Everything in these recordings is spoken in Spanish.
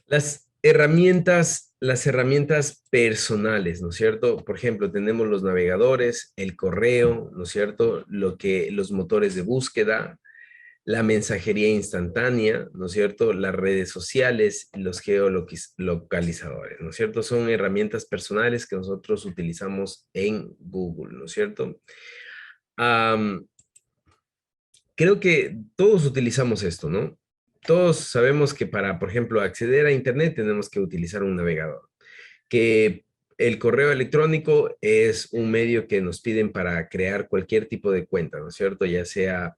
Las herramientas personales, ¿no es cierto? Por ejemplo, tenemos los navegadores, el correo, ¿no es cierto? Los motores de búsqueda, la mensajería instantánea, ¿no es cierto? Las redes sociales, los geolocalizadores, ¿no es cierto? Son herramientas personales que nosotros utilizamos en Google, ¿no es cierto? Am, Creo que todos utilizamos esto, ¿no? Todos sabemos que para, por ejemplo, acceder a Internet tenemos que utilizar un navegador, que el correo electrónico es un medio que nos piden para crear cualquier tipo de cuenta, ¿no es cierto? Ya sea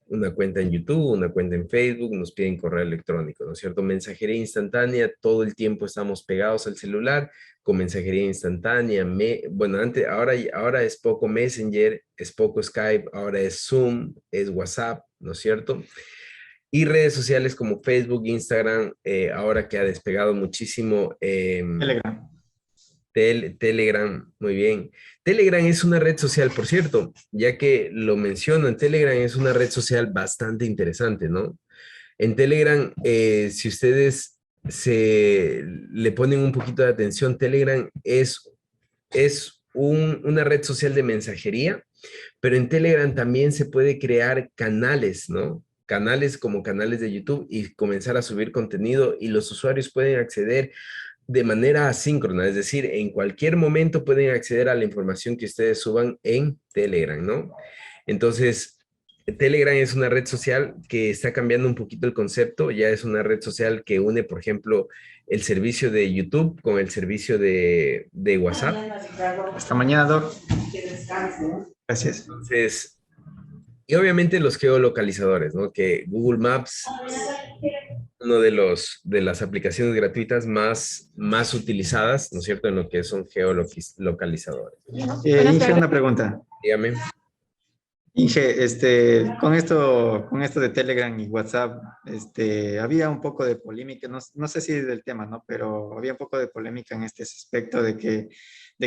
una cuenta en YouTube, una cuenta en Facebook, nos piden correo electrónico, ¿no es cierto? Mensajería instantánea, todo el tiempo estamos pegados al celular con mensajería instantánea. Bueno, ahora es poco Messenger, es poco Skype, ahora es Zoom, es WhatsApp, ¿no es cierto? Y redes sociales como Facebook, Instagram, ahora que ha despegado muchísimo. Telegram. Telegram, muy bien. Telegram es una red social, por cierto, ya que lo menciono, en Telegram es una red social bastante interesante, ¿no? En Telegram, si ustedes le ponen un poquito de atención, Telegram es una red social de mensajería, pero en Telegram también se puede crear canales, ¿no? Canales como canales de YouTube y comenzar a subir contenido y los usuarios pueden acceder de manera asíncrona, es decir, en cualquier momento pueden acceder a la información que ustedes suban en Telegram, ¿no? Entonces, Telegram es una red social que está cambiando un poquito el concepto, ya es una red social que une, por ejemplo, el servicio de YouTube con el servicio de WhatsApp. Hasta mañana, Doc. Gracias. Entonces, y obviamente los geolocalizadores, ¿no? Que Google Maps uno de las aplicaciones gratuitas más utilizadas, ¿no es cierto?, en lo que son geolocalizadores. Buenas Inge, tardes. una pregunta. Dígame. Inge, con esto de Telegram y WhatsApp, había un poco de polémica, no sé si del tema, ¿no? Pero había un poco de polémica en este aspecto de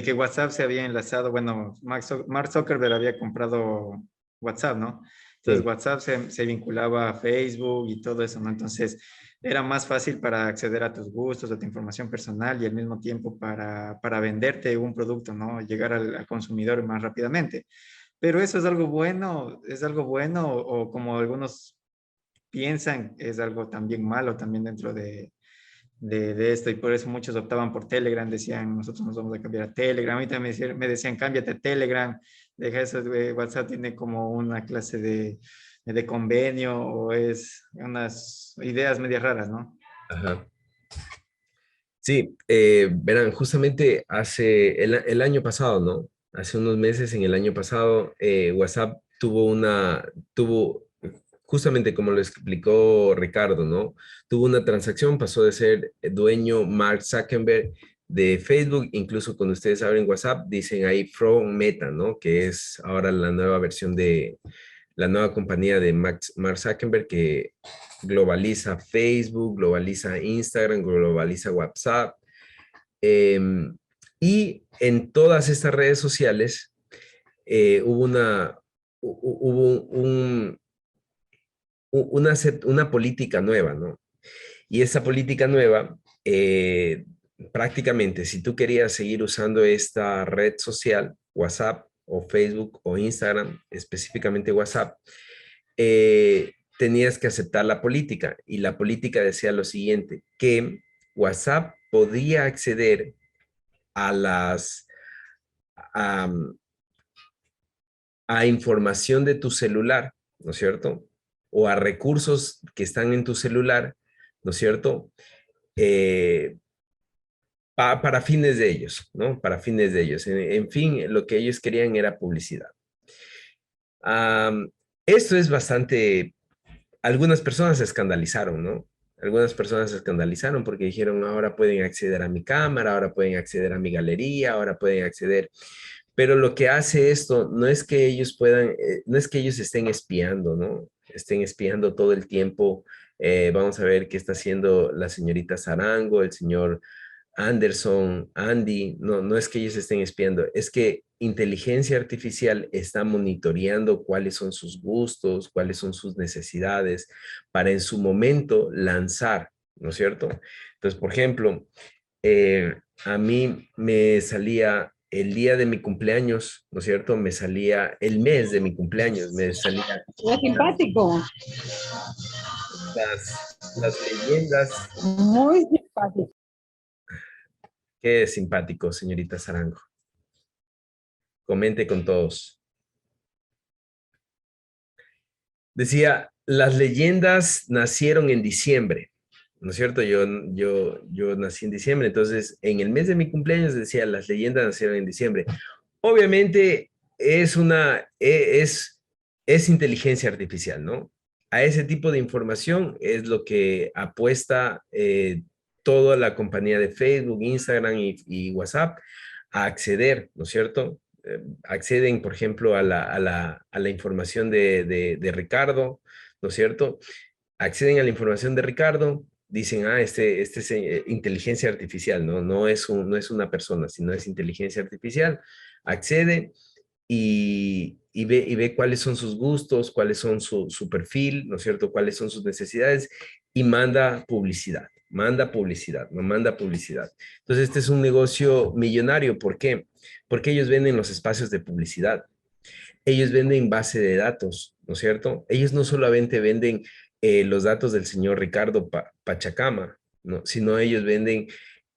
que WhatsApp se había enlazado, bueno, Mark Zuckerberg había comprado WhatsApp, ¿no? Entonces Sí. WhatsApp se vinculaba a Facebook y todo eso, ¿no? Entonces era más fácil para acceder a tus gustos, a tu información personal y al mismo tiempo para venderte un producto, ¿no? Llegar al consumidor más rápidamente. Pero eso es algo bueno o como algunos piensan, es algo también malo también dentro de esto y por eso muchos optaban por Telegram, decían nosotros nos vamos a cambiar a Telegram, a mí también me decían cámbiate a Telegram, deja eso de WhatsApp, tiene como una clase de convenio o es unas ideas medias raras, ¿no? Ajá. Sí, verán, justamente hace el año pasado, ¿no? Hace unos meses, en el año pasado, WhatsApp tuvo, justamente como lo explicó Ricardo, ¿no? Tuvo una transacción, pasó de ser dueño Mark Zuckerberg de Facebook, incluso cuando ustedes abren WhatsApp, dicen ahí From Meta, ¿no? Que es ahora la nueva versión de la nueva compañía de Mark Zuckerberg que globaliza Facebook, globaliza Instagram, globaliza WhatsApp. eh, y en todas estas redes sociales hubo una política nueva, ¿no? Y esa política nueva, prácticamente, si tú querías seguir usando esta red social, WhatsApp o Facebook o Instagram, específicamente WhatsApp, tenías que aceptar la política. Y la política decía lo siguiente, que WhatsApp podía acceder a a, a información de tu celular, ¿no es cierto? O a recursos que están en tu celular, ¿no es cierto? Eh, para fines de ellos, ¿no? Para fines de ellos. En fin, lo que ellos querían era publicidad. Esto es bastante, algunas personas se escandalizaron, ¿no? Algunas personas se escandalizaron porque dijeron, ahora pueden acceder a mi cámara, ahora pueden acceder a mi galería, ahora pueden acceder. Pero lo que hace esto no es que ellos puedan, no es que ellos estén espiando, ¿no? Estén espiando todo el tiempo. Vamos a ver qué está haciendo la señorita Sarango, el señor Anderson, Andy, no, no es que ellos estén espiando, es que inteligencia artificial está monitoreando cuáles son sus gustos, cuáles son sus necesidades, para en su momento lanzar. ¿no es cierto? Entonces, por ejemplo, a mí me salía el día de mi cumpleaños, ¿no es cierto? Me salía el mes de mi cumpleaños, me salía Es simpático, las leyendas. muy simpático. Qué simpático, señorita Sarango. Comente con todos. Decía, las leyendas nacieron en diciembre, ¿no es cierto? Yo nací en diciembre, entonces en el mes de mi cumpleaños decía, las leyendas nacieron en diciembre. Obviamente es inteligencia artificial, ¿no? A ese tipo de información es lo que apuesta toda la compañía de Facebook, Instagram y WhatsApp a acceder, ¿no es cierto? Acceden, por ejemplo, a la información de Ricardo, ¿no es cierto? Acceden a la información de Ricardo, dicen, este es inteligencia artificial, ¿no? No es una persona, sino es inteligencia artificial. Accede y ve cuáles son sus gustos, cuáles son su perfil, ¿no es cierto? Cuáles son sus necesidades y manda publicidad, no manda publicidad. Entonces, este es un negocio millonario. ¿Por qué? Porque ellos venden los espacios de publicidad. Ellos venden base de datos, ¿no es cierto? Ellos no solamente venden los datos del señor Ricardo Pachacama, ¿no? Sino ellos venden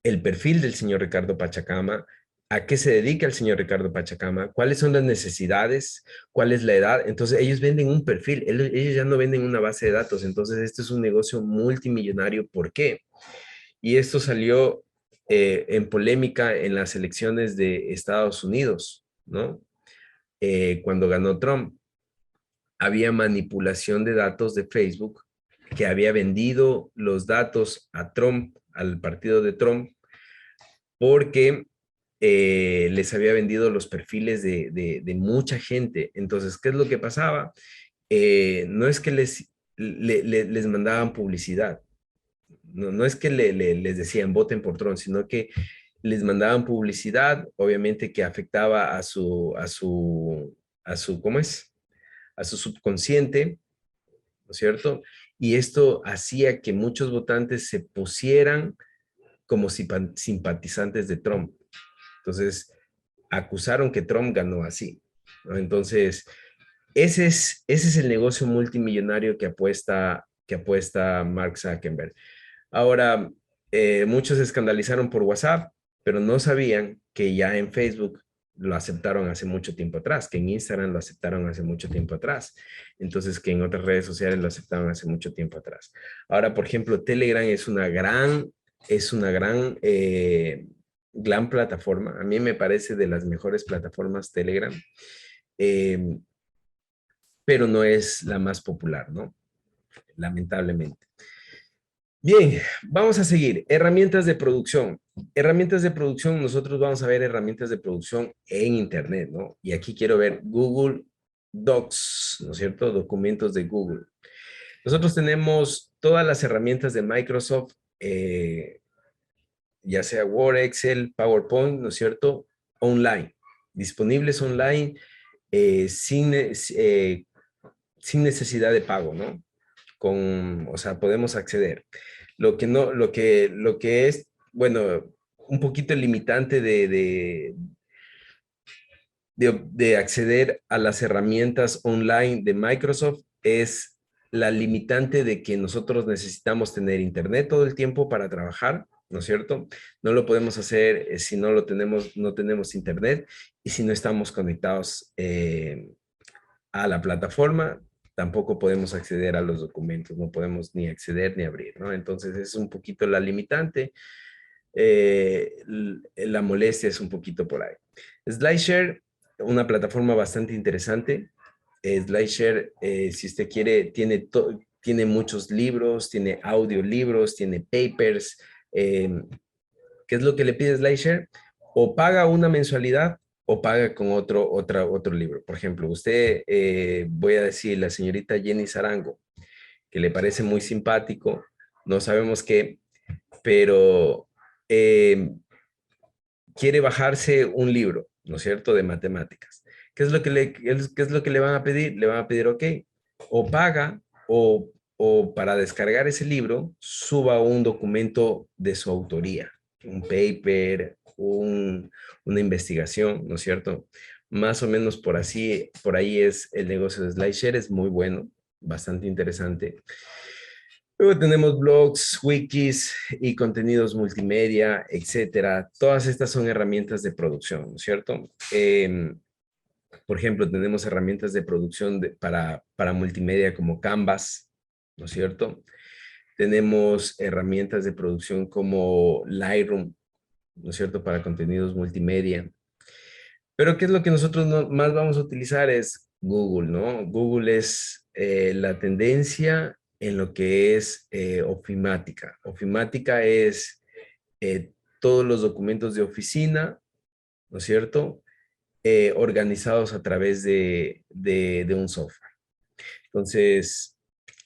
el perfil del señor Ricardo Pachacama, a qué se dedica el señor Ricardo Pachacama, cuáles son las necesidades, cuál es la edad. Entonces ellos venden un perfil, ellos ya no venden una base de datos. Entonces este es un negocio multimillonario. ¿Por qué? Y esto salió en polémica en las elecciones de Estados Unidos, ¿no? Cuando ganó Trump, había manipulación de datos de Facebook que había vendido los datos a Trump, al partido de Trump, porque les había vendido los perfiles de mucha gente. Entonces, ¿qué es lo que pasaba? No es que les mandaban publicidad, no es que les decían voten por Trump, sino que les mandaban publicidad, obviamente que afectaba ¿cómo es? A su subconsciente, ¿no es cierto? Y esto hacía que muchos votantes se pusieran como simpatizantes de Trump. Entonces, acusaron que Trump ganó así, ¿no? Entonces, ese es el negocio multimillonario que apuesta Mark Zuckerberg. Ahora, muchos se escandalizaron por WhatsApp, pero no sabían que ya en Facebook lo aceptaron hace mucho tiempo atrás, que en Instagram lo aceptaron hace mucho tiempo atrás, entonces que en otras redes sociales lo aceptaron hace mucho tiempo atrás. Ahora, por ejemplo, Telegram es una gran plataforma. A mí me parece de las mejores plataformas Telegram, eh, pero no es la más popular, ¿no? Lamentablemente. Bien, vamos a seguir. Herramientas de producción. Herramientas de producción, nosotros vamos a ver herramientas de producción en Internet, ¿no? Y aquí quiero ver Google Docs, ¿no es cierto? Documentos de Google. Nosotros tenemos todas las herramientas de Microsoft, ya sea Word, Excel, PowerPoint, ¿no es cierto? Online, disponibles online, sin necesidad de pago, ¿no? O sea, podemos acceder. Lo que no, lo que es, bueno, un poquito limitante de acceder a las herramientas online de Microsoft es la limitante de que nosotros necesitamos tener internet todo el tiempo para trabajar, ¿no es cierto? No lo podemos hacer si no tenemos internet y si no estamos conectados a la plataforma, tampoco podemos acceder a los documentos, no podemos ni acceder ni abrir, ¿no? Entonces es un poquito la limitante, la molestia es un poquito por ahí. SlideShare, una plataforma bastante interesante. SlideShare, si usted quiere, tiene muchos libros, tiene audiolibros, tiene papers. ¿Qué es lo que le pide SlideShare? O paga una mensualidad o paga con otro libro. Por ejemplo, usted, voy a decir, la señorita Jenny Sarango, que le parece muy simpático, no sabemos qué, pero quiere bajarse un libro, ¿no es cierto?, de matemáticas. ¿Qué es lo que le van a pedir? Le van a pedir, ok, o paga o para descargar ese libro, suba un documento de su autoría, un paper, una investigación, ¿no es cierto? Más o menos por ahí es el negocio de SlideShare, es muy bueno, bastante interesante. Luego tenemos blogs, wikis y contenidos multimedia, etcétera. Todas estas son herramientas de producción, ¿no es cierto? Por ejemplo, tenemos herramientas de producción para multimedia como Canvas, ¿no es cierto? Tenemos herramientas de producción como Lightroom, ¿no es cierto? Para contenidos multimedia. Pero ¿qué es lo que nosotros más vamos a utilizar? Es Google, ¿no? Google es la tendencia en lo que es ofimática. Ofimática es todos los documentos de oficina, ¿no es cierto? Organizados a través de un software. Entonces,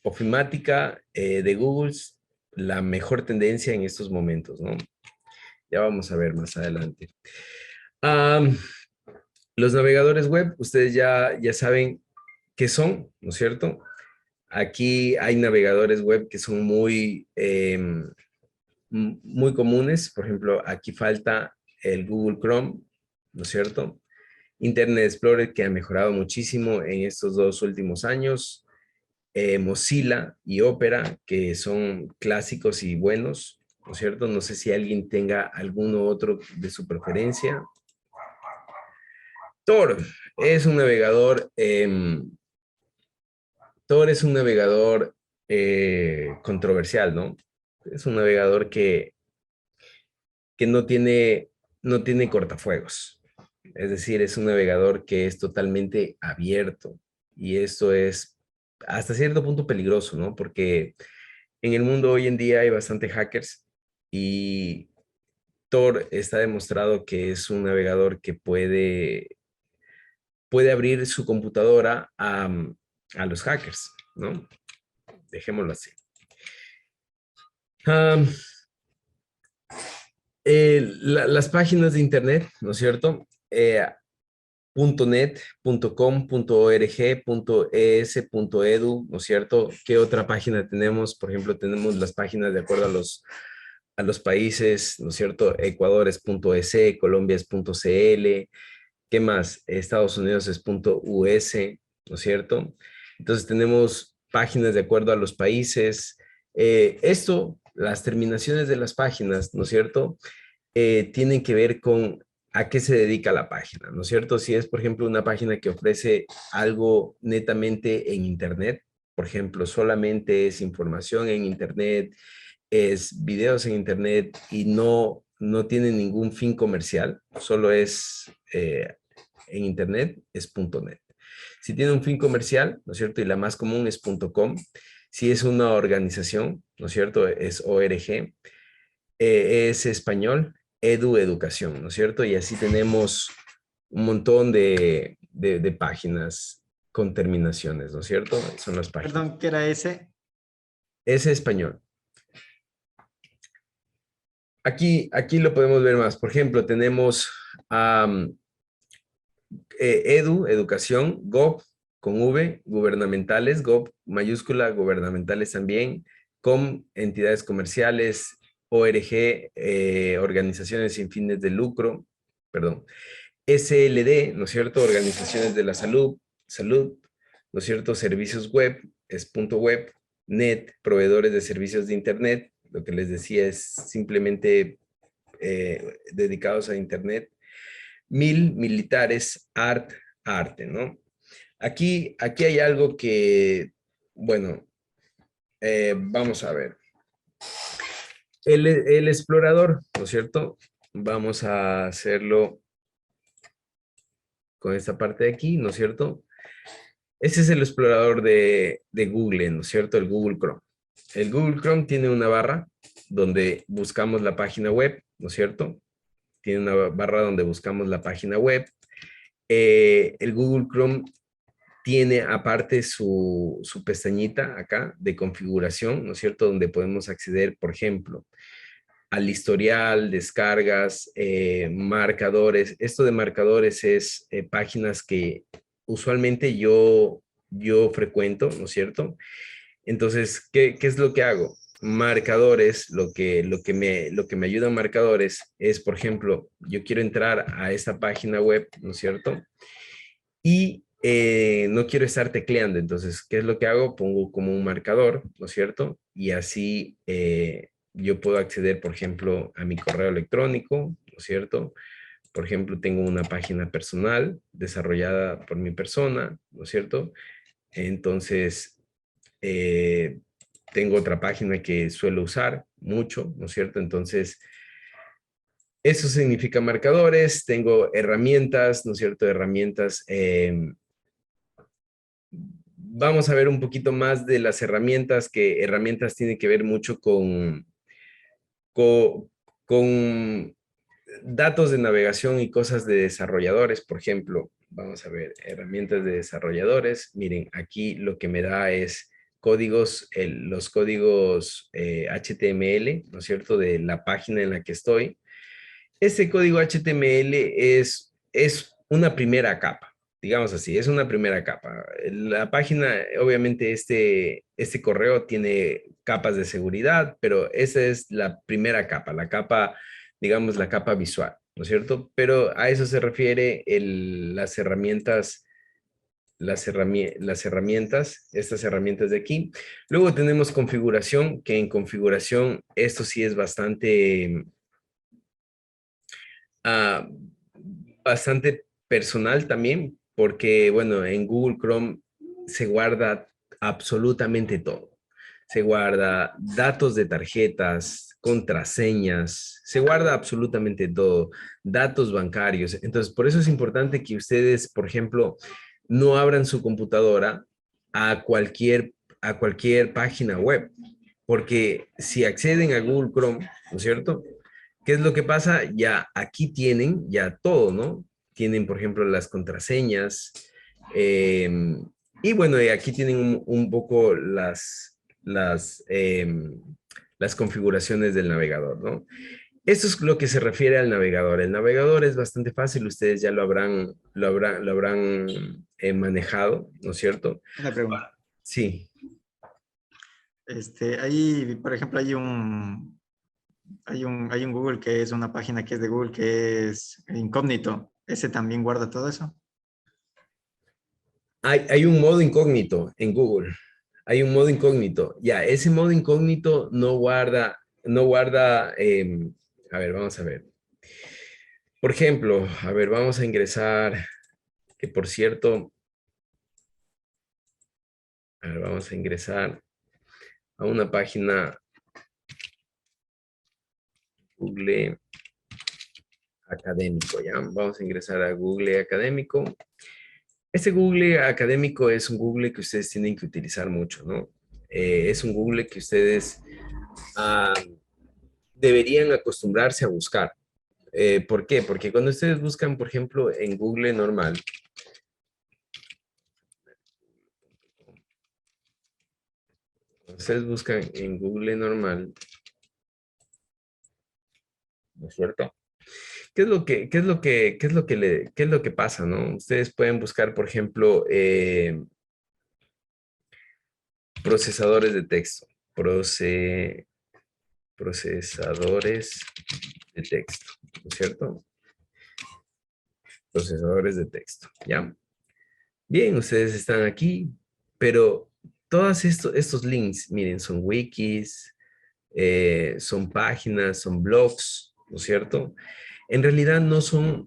ofimática de Google es la mejor tendencia en estos momentos, ¿no? Ya vamos a ver más adelante. Los navegadores web, ustedes ya saben qué son, ¿no es cierto? Aquí hay navegadores web que son muy comunes. Por ejemplo, aquí falta el Google Chrome, ¿no es cierto? Internet Explorer, que ha mejorado muchísimo en estos 2 últimos años. Mozilla y Opera, que son clásicos y buenos, ¿no es cierto? No sé si alguien tenga alguno otro de su preferencia. Tor es un navegador, Tor es un navegador controversial, ¿no? Es un navegador que no tiene cortafuegos. Es decir, es un navegador que es totalmente abierto y esto es hasta cierto punto peligroso, ¿no? Porque en el mundo hoy en día hay bastante hackers y Tor está demostrado que es un navegador que puede abrir su computadora a los hackers, ¿no? Dejémoslo así. Um, las páginas de internet, ¿no es cierto? .net, .com, .org, .es, .edu, ¿no es cierto? ¿Qué otra página tenemos? Por ejemplo, tenemos las páginas de acuerdo a los países, ¿no es cierto? Ecuador es .es, Colombia es .cl, ¿qué más? Estados Unidos es .us, ¿no es cierto? Entonces tenemos páginas de acuerdo a los países. Las terminaciones de las páginas, ¿no es cierto? Tienen que ver con a qué se dedica la página, ¿no es cierto? Si es, por ejemplo, una página que ofrece algo netamente en Internet, por ejemplo, solamente es información en Internet, es videos en Internet y no tiene ningún fin comercial, solo es en Internet, es .net. Si tiene un fin comercial, ¿no es cierto? Y la más común es .com. Si es una organización, ¿no es cierto? Es ORG. Es español, educación, ¿no es cierto? Y así tenemos un montón de páginas con terminaciones, ¿no es cierto? Son las páginas. Perdón, ¿qué era ese? Es español. Aquí lo podemos ver más. Por ejemplo, tenemos educación, gov, con V, gubernamentales, gov mayúscula, gubernamentales también, com, entidades comerciales, ORG, organizaciones sin fines de lucro, perdón, SLD, ¿no es cierto? Organizaciones de la salud, ¿no es cierto? Servicios web, es punto web, net, proveedores de servicios de internet, lo que les decía es simplemente dedicados a internet, militares, arte, ¿no? Aquí hay algo que, bueno, vamos a ver. El explorador, ¿no es cierto? Vamos a hacerlo con esta parte de aquí, ¿no es cierto? Ese es el explorador de Google, ¿no es cierto? El Google Chrome. El Google Chrome tiene una barra donde buscamos la página web, ¿no es cierto? Tiene una barra donde buscamos la página web. El Google Chrome tiene aparte su pestañita acá de configuración, ¿no es cierto? Donde podemos acceder, por ejemplo, al historial, descargas, marcadores. Esto de marcadores es páginas que usualmente yo frecuento, ¿no es cierto? Entonces, ¿qué es lo que hago? Marcadores, lo que me ayudan marcadores es, por ejemplo, yo quiero entrar a esta página web, ¿no es cierto? Y no quiero estar tecleando, entonces, ¿qué es lo que hago? Pongo como un marcador, ¿no es cierto? Y así yo puedo acceder, por ejemplo, a mi correo electrónico, ¿no es cierto? Por ejemplo, tengo una página personal desarrollada por mi persona, ¿no es cierto? Entonces, eh, tengo otra página que suelo usar mucho, ¿no es cierto? Entonces, eso significa marcadores, tengo herramientas, ¿no es cierto? Herramientas. Vamos a ver un poquito más de las herramientas, que herramientas tienen que ver mucho con, con datos de navegación y cosas de desarrolladores. Por ejemplo, vamos a ver, herramientas de desarrolladores. Miren, aquí lo que me da es códigos, los códigos HTML, ¿no es cierto?, de la página en la que estoy. Este código HTML es una primera capa, digamos así, es una primera capa. La página, obviamente, este correo tiene capas de seguridad, pero esa es la primera capa, la capa, digamos, la capa visual, ¿no es cierto? Pero a eso se refiere las herramientas, las herramientas, estas herramientas de aquí. Luego tenemos configuración, que en configuración esto sí es ah, bastante personal también, porque, bueno, en Google Chrome se guarda absolutamente todo. Se guarda datos de tarjetas, contraseñas, se guarda absolutamente todo, datos bancarios. Entonces, por eso es importante que ustedes, por ejemplo, no abran su computadora a cualquier página web, porque si acceden a Google Chrome, ¿no es cierto? ¿Qué es lo que pasa? Ya aquí tienen ya todo, ¿no? Tienen, por ejemplo, las contraseñas. eh, y bueno, y aquí tienen un poco las configuraciones del navegador, ¿no? Esto es lo que se refiere al navegador. El navegador es bastante fácil, ustedes ya lo habrán manejado, ¿no es cierto? Una pregunta. Sí. Ahí, por ejemplo, hay un Google que es una página que es de Google que es incógnito. ¿Ese también guarda todo eso? Hay un modo incógnito en Google. Hay un modo incógnito. Ya, ese modo incógnito no guarda. A ver, vamos a ver. Por ejemplo, a ver, vamos a ingresar, que por cierto, a ver, vamos a ingresar a una página Google Académico, ¿ya? Vamos a ingresar a Google Académico. Este Google Académico es un Google que ustedes tienen que utilizar mucho, ¿no? Es un Google que ustedes ah, deberían acostumbrarse a buscar. ¿Por qué? Porque cuando ustedes buscan, por ejemplo, en Google normal, cuando ustedes buscan en Google normal, ¿no es cierto? ¿Qué es lo que pasa, no? Ustedes pueden buscar, por ejemplo, procesadores de texto, procesadores de texto, ¿no es cierto? Procesadores de texto, ¿ya? Bien, ustedes están aquí, pero todos estos links, miren, son wikis, son páginas, son blogs, ¿no es cierto? En realidad no son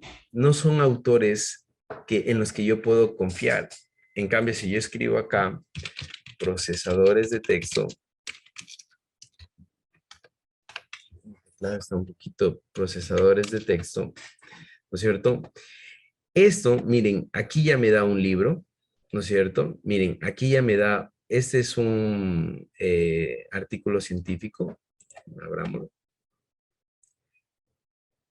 autores en los que yo puedo confiar. En cambio, si yo escribo acá procesadores de texto, claro, está un poquito procesadores de texto, ¿no es cierto? Esto, miren, aquí ya me da un libro, ¿no es cierto? Miren, aquí ya me da, este es un artículo científico, abramos.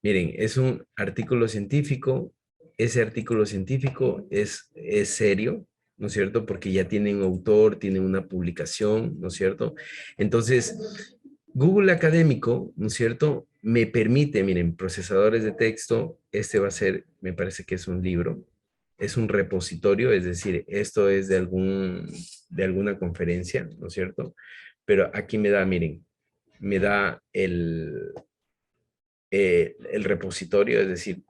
Miren, es un artículo científico, ese artículo científico es serio, ¿no es cierto? Porque ya tiene un autor, tiene una publicación, ¿no es cierto? Entonces, Google Académico, ¿no es cierto? Me permite, miren, procesadores de texto, este va a ser, me parece que es un libro, es un repositorio, es decir, esto es de alguna conferencia, ¿no es cierto? Pero aquí me da, miren, me da el repositorio, es decir,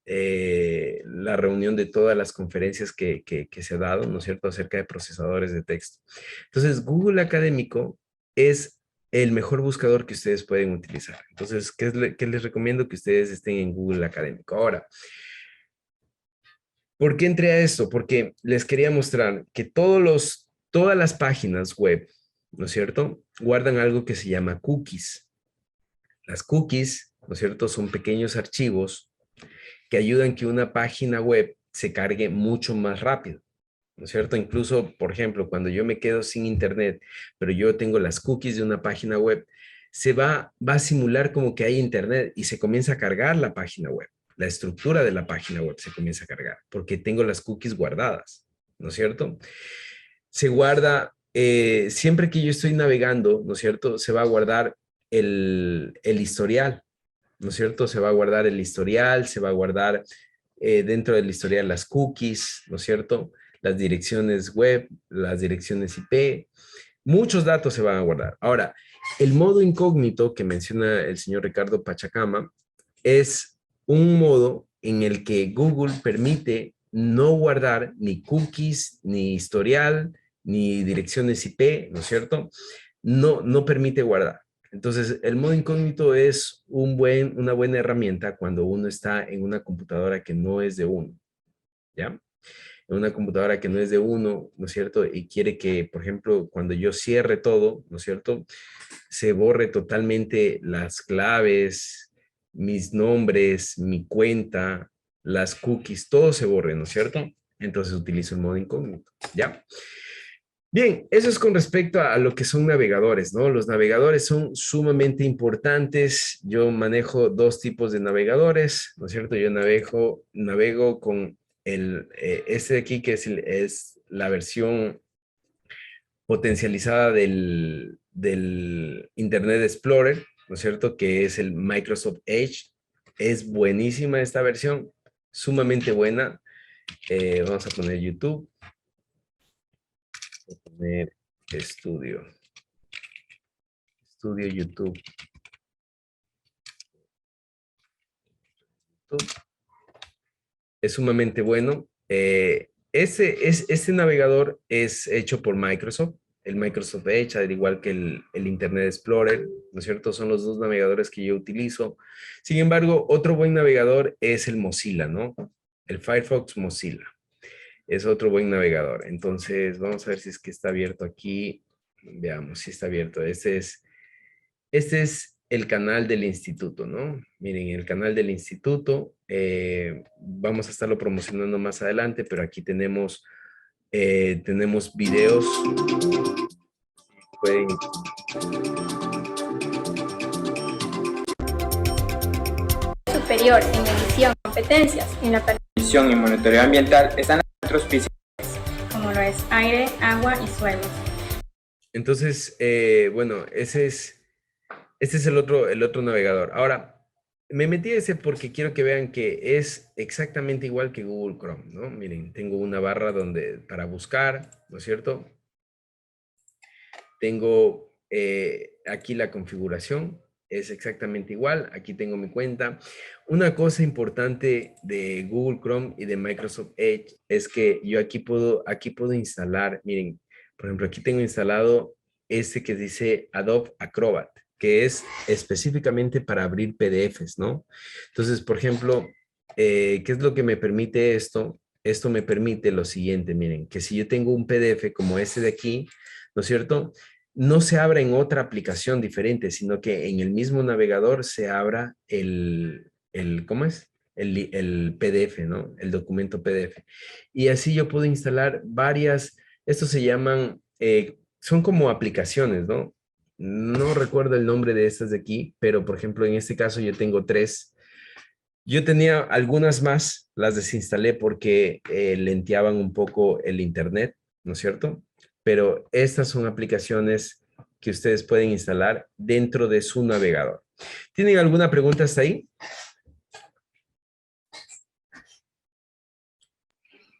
la reunión de todas las conferencias que se ha dado, ¿no es cierto?, acerca de procesadores de texto. Entonces, Google Académico es el mejor buscador que ustedes pueden utilizar. Entonces, ¿qué les recomiendo? Que ustedes estén en Google Académico. Ahora, ¿por qué entré a esto? Porque les quería mostrar que todas las páginas web, ¿no es cierto?, guardan algo que se llama cookies. Las cookies, ¿no es cierto?, son pequeños archivos que ayudan que una página web se cargue mucho más rápido, ¿no es cierto? Incluso, por ejemplo, cuando yo me quedo sin internet, pero yo tengo las cookies de una página web, va a simular como que hay internet y se comienza a cargar la página web. La estructura de la página web se comienza a cargar porque tengo las cookies guardadas, ¿no es cierto? Se guarda, siempre que yo estoy navegando, ¿no es cierto? Se va a guardar el historial, ¿no es cierto? Se va a guardar el historial, se va a guardar dentro del historial las cookies, ¿no es cierto? Las direcciones web, las direcciones IP, muchos datos se van a guardar. Ahora, el modo incógnito que menciona el señor Ricardo Pachacama es un modo en el que Google permite no guardar ni cookies, ni historial, ni direcciones IP, ¿no es cierto? No permite guardar. Entonces, el modo incógnito es una buena herramienta cuando uno está en una computadora que no es de uno, ¿ya? En una computadora que no es de uno, ¿no es cierto? Y quiere que, por ejemplo, cuando yo cierre todo, ¿no es cierto?, se borre totalmente las claves, mis nombres, mi cuenta, las cookies, todo se borre, ¿no es cierto? Entonces utilizo el modo incógnito, ¿ya? Bien, eso es con respecto a lo que son navegadores, ¿no? Los navegadores son sumamente importantes. Yo manejo dos tipos de navegadores, ¿no es cierto? Yo navego con este de aquí, que es la versión potencializada del Internet Explorer, ¿no es cierto? Que es el Microsoft Edge. Es buenísima esta versión, sumamente buena. Vamos a poner YouTube. Voy a poner Estudio YouTube. Es sumamente bueno. Este navegador es hecho por Microsoft, el Microsoft Edge, al igual que el Internet Explorer, ¿no es cierto? Son los dos navegadores que yo utilizo. Sin embargo, otro buen navegador es el Mozilla, ¿no? El Firefox Mozilla. Es otro buen navegador. Entonces, vamos a ver si es que está abierto aquí. Veamos si está abierto. Este es el canal del instituto, ¿no? Miren, el canal del instituto, vamos a estarlo promocionando más adelante, pero aquí tenemos videos. Pueden... Superior en medición, competencias en la percepción y monitoreo ambiental están otros pisos, como lo es aire, agua y suelos. Entonces, bueno, este es el otro navegador. Ahora, me metí a ese porque quiero que vean que es exactamente igual que Google Chrome, ¿no? Miren, tengo una barra para buscar, ¿no es cierto? Tengo aquí la configuración, es exactamente igual. Aquí tengo mi cuenta. Una cosa importante de Google Chrome y de Microsoft Edge es que yo aquí puedo instalar, miren, por ejemplo, aquí tengo instalado este que dice Adobe Acrobat, que es específicamente para abrir PDFs, ¿no? Entonces, por ejemplo, ¿qué es lo que me permite esto? Esto me permite lo siguiente, miren, que si yo tengo un PDF como este de aquí, ¿no es cierto?, no se abra en otra aplicación diferente, sino que en el mismo navegador se abra ¿cómo es? El PDF, ¿no? El documento PDF. Y así yo puedo instalar estos se llaman, son como aplicaciones, ¿no? No recuerdo el nombre de estas de aquí, pero por ejemplo, en este caso yo tengo 3. Yo tenía algunas más, las desinstalé porque lenteaban un poco el internet, ¿no es cierto? Pero estas son aplicaciones que ustedes pueden instalar dentro de su navegador. ¿Tienen alguna pregunta hasta ahí?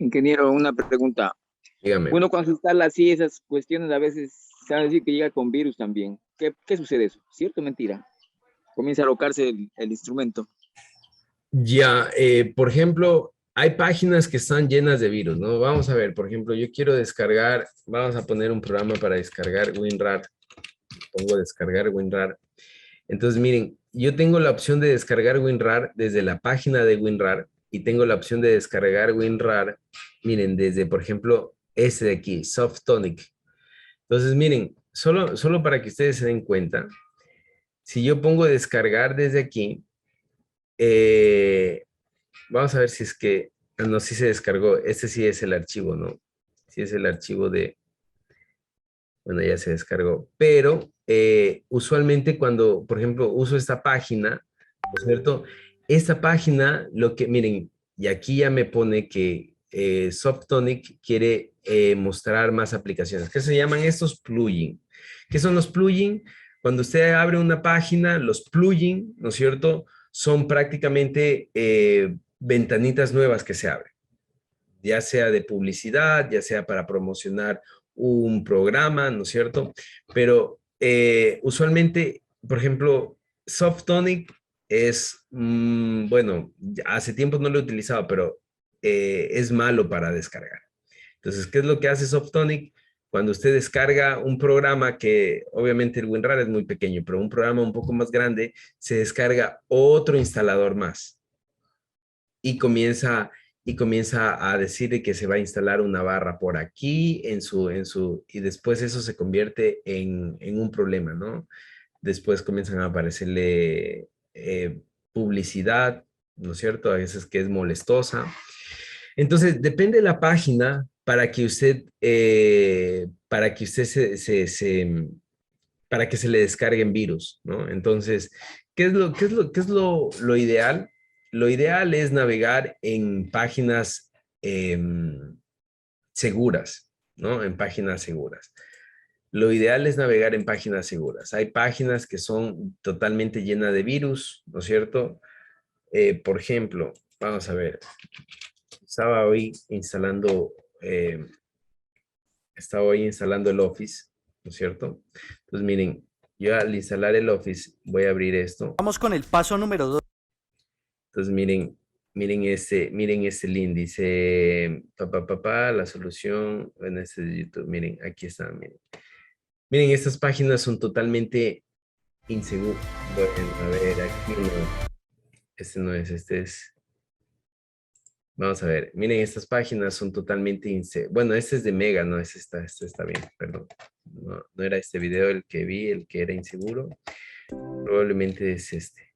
Ingeniero, una pregunta. Dígame. Bueno, cuando se instala así esas cuestiones, a veces se va a decir que llega con virus también. ¿Qué sucede eso? ¿Cierto o mentira? Comienza a alocarse el instrumento. Ya, por ejemplo, hay páginas que están llenas de virus, ¿no? Vamos a ver, por ejemplo, yo quiero descargar, vamos a poner un programa para descargar WinRAR. Pongo descargar WinRAR. Entonces, miren, yo tengo la opción de descargar WinRAR desde la página de WinRAR y tengo la opción de descargar WinRAR, miren, desde, por ejemplo, este de aquí, Softonic. Entonces, miren, solo para que ustedes se den cuenta, si yo pongo descargar desde aquí, vamos a ver si es que, no, si se descargó, este sí es el archivo, ¿no? Sí es el archivo de, bueno, ya se descargó, pero usualmente cuando, por ejemplo, uso esta página, ¿no es cierto? Esta página, lo que, miren, y aquí ya me pone que Softonic quiere mostrar más aplicaciones. ¿Qué se llaman estos? Plugins. ¿Qué son los plugins? Cuando usted abre una página, los plugins, ¿no es cierto? Son prácticamente ventanitas nuevas que se abren, ya sea de publicidad, ya sea para promocionar un programa, ¿no es cierto? Pero usualmente, por ejemplo, Softonic es, bueno, hace tiempo no lo he utilizado, pero es malo para descargar. Entonces, ¿qué es lo que hace Softonic? Cuando usted descarga un programa que obviamente el WinRAR es muy pequeño, pero un programa un poco más grande, se descarga otro instalador más y comienza a decir que se va a instalar una barra por aquí y después eso se convierte en un problema, ¿no? Después comienzan a aparecerle publicidad, ¿no es cierto? A veces que es molestosa. Entonces, depende de la página para que usted para que se le descarguen virus, ¿no? Entonces, qué es lo ideal? Lo ideal es navegar en páginas seguras, ¿no? En páginas seguras. Lo ideal es navegar en páginas seguras. Hay páginas que son totalmente llenas de virus, ¿no es cierto? Por ejemplo, vamos a ver, estaba hoy instalando, eh, el Office, ¿no es cierto? Pues miren, yo al instalar el Office voy a abrir esto. Vamos con el paso número 2. Entonces miren este link, dice, la solución, en este de YouTube, miren, aquí está, miren. Miren, estas páginas son totalmente inseguras. Bueno, a ver, aquí no, este no es, este es. Vamos a ver, miren, estas páginas son totalmente inseguras. Bueno, este es de Mega, no es esta está bien, perdón. No, no era este video el que vi, el que era inseguro. Probablemente es este.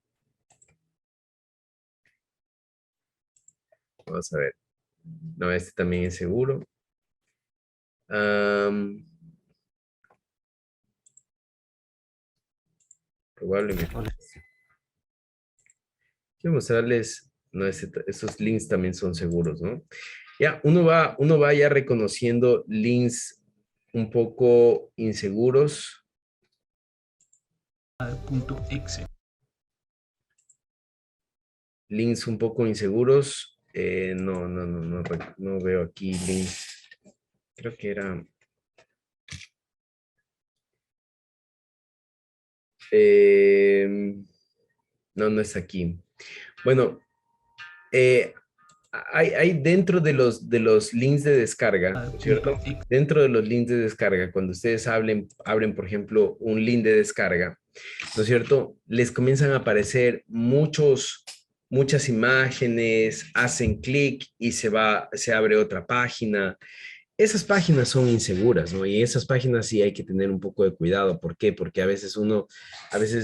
Vamos a ver. No, este también es seguro. Probablemente. Quiero mostrarles, no, estos links también son seguros, ¿no? Ya, uno va ya reconociendo links un poco inseguros. .exe. Links un poco inseguros. No veo aquí links. Creo que era... no es aquí. Bueno, hay dentro de los links de descarga, ¿cierto? Dentro de los links de descarga, cuando ustedes abren, por ejemplo, un link de descarga, ¿no es cierto? Les comienzan a aparecer muchas imágenes, hacen clic y se abre otra página. Esas páginas son inseguras, ¿no? Y esas páginas sí hay que tener un poco de cuidado. ¿Por qué? Porque a veces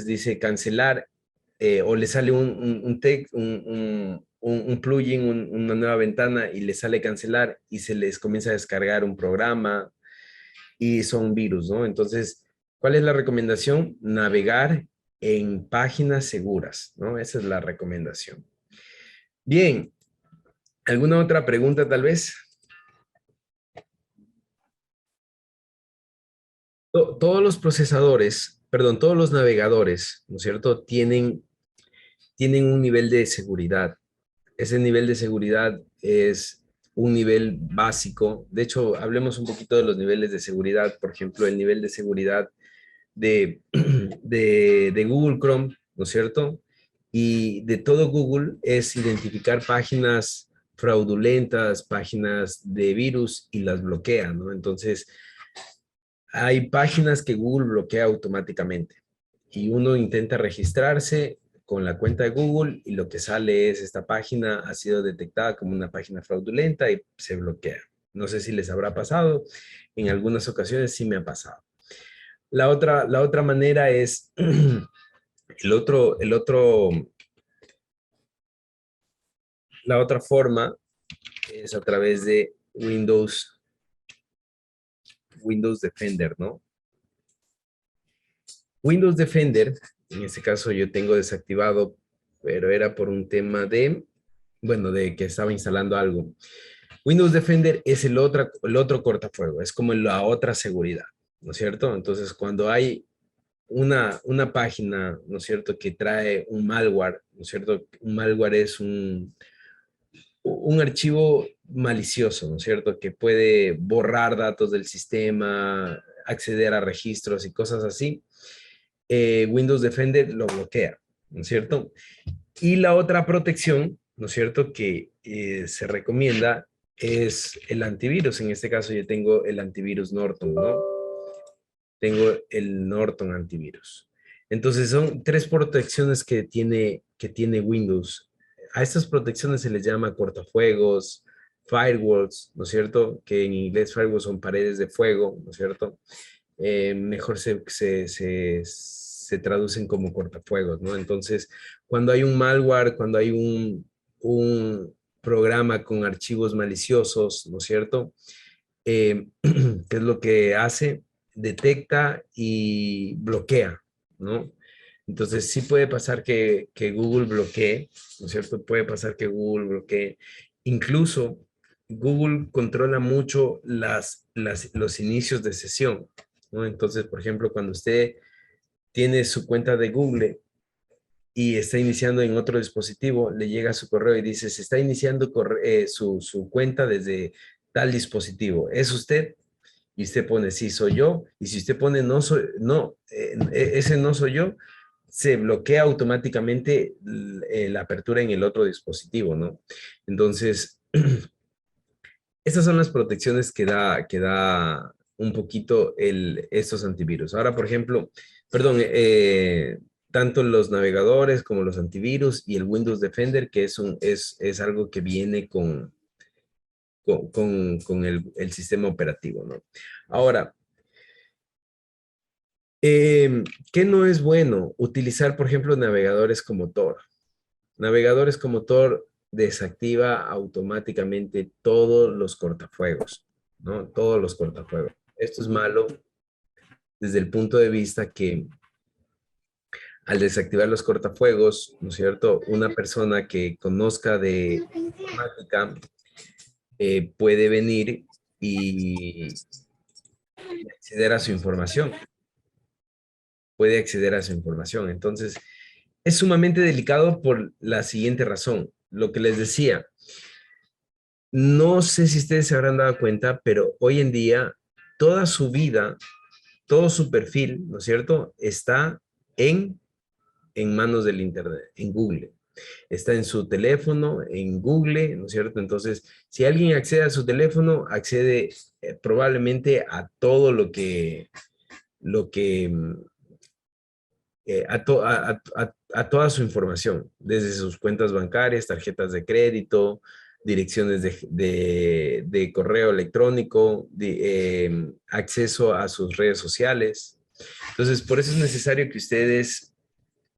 dice cancelar o le sale un plugin, una nueva ventana y le sale cancelar y se les comienza a descargar un programa y son virus, ¿no? Entonces, ¿cuál es la recomendación? Navegar en páginas seguras, ¿no? Esa es la recomendación. Bien, ¿alguna otra pregunta tal vez? Todos los procesadores, perdón, todos los navegadores, ¿no es cierto? Tienen un nivel de seguridad. Ese nivel de seguridad es un nivel básico. De hecho, hablemos un poquito de los niveles de seguridad. Por ejemplo, el nivel de seguridad de, de Google Chrome, ¿no es cierto? Y de todo Google es identificar páginas fraudulentas, páginas de virus y las bloquea, ¿no? Entonces, hay páginas que Google bloquea automáticamente y uno intenta registrarse con la cuenta de Google y lo que sale es esta página ha sido detectada como una página fraudulenta y se bloquea. No sé si les habrá pasado, en algunas ocasiones sí me ha pasado. La otra manera es, la otra forma es a través de Windows Defender, ¿no? Windows Defender, en este caso yo tengo desactivado, pero era por un tema de, bueno, de que estaba instalando algo. Windows Defender es el otro cortafuego, es como la otra seguridad, ¿no es cierto? Entonces, cuando hay una página, ¿no es cierto?, que trae un malware, ¿no es cierto? Un malware es un archivo malicioso, ¿no es cierto?, que puede borrar datos del sistema, acceder a registros y cosas así. Windows Defender lo bloquea, ¿no es cierto? Y la otra protección, ¿no es cierto?, que se recomienda es el antivirus. En este caso yo tengo el antivirus Norton, ¿no? Tengo el Norton antivirus. Entonces son tres protecciones que tiene Windows. A estas protecciones se les llama cortafuegos, firewalls, ¿no es cierto? Que en inglés firewalls son paredes de fuego, ¿no es cierto? Mejor se traducen como cortafuegos, ¿no? Entonces, cuando hay un malware, cuando hay un programa con archivos maliciosos, ¿no es cierto? ¿Qué es lo que hace? Detecta y bloquea, ¿no? Entonces, sí puede pasar que Google bloquee, ¿no es cierto? Puede pasar que Google bloquee. Incluso, Google controla mucho los inicios de sesión, ¿no? Entonces, por ejemplo, cuando usted tiene su cuenta de Google y está iniciando en otro dispositivo, le llega su correo y dice, se está iniciando su cuenta desde tal dispositivo. ¿Es usted? Y usted pone, sí, soy yo. Y si usted pone, no soy, no, ese no soy yo, se bloquea automáticamente la apertura en el otro dispositivo, ¿no? Entonces, estas son las protecciones que da un poquito estos antivirus. Ahora, por ejemplo, perdón, tanto los navegadores como los antivirus y el Windows Defender, que es algo que viene con el sistema operativo, ¿no? Ahora, ¿qué no es bueno? Utilizar, por ejemplo, navegadores como Tor. Navegadores como Tor desactiva automáticamente todos los cortafuegos, ¿no? Todos los cortafuegos. Esto es malo desde el punto de vista que al desactivar los cortafuegos, ¿no es cierto? Una persona que conozca de informática puede venir y acceder a su información. Puede acceder a su información. Entonces, es sumamente delicado por la siguiente razón. Lo que les decía, no sé si ustedes se habrán dado cuenta, pero hoy en día toda su vida, todo su perfil, ¿no es cierto?, está en manos del Internet, en Google. Está en su teléfono, en Google, ¿no es cierto? Entonces, si alguien accede a su teléfono, accede probablemente a todo a toda su información, desde sus cuentas bancarias, tarjetas de crédito, direcciones de correo electrónico, acceso a sus redes sociales. Entonces, por eso es necesario que ustedes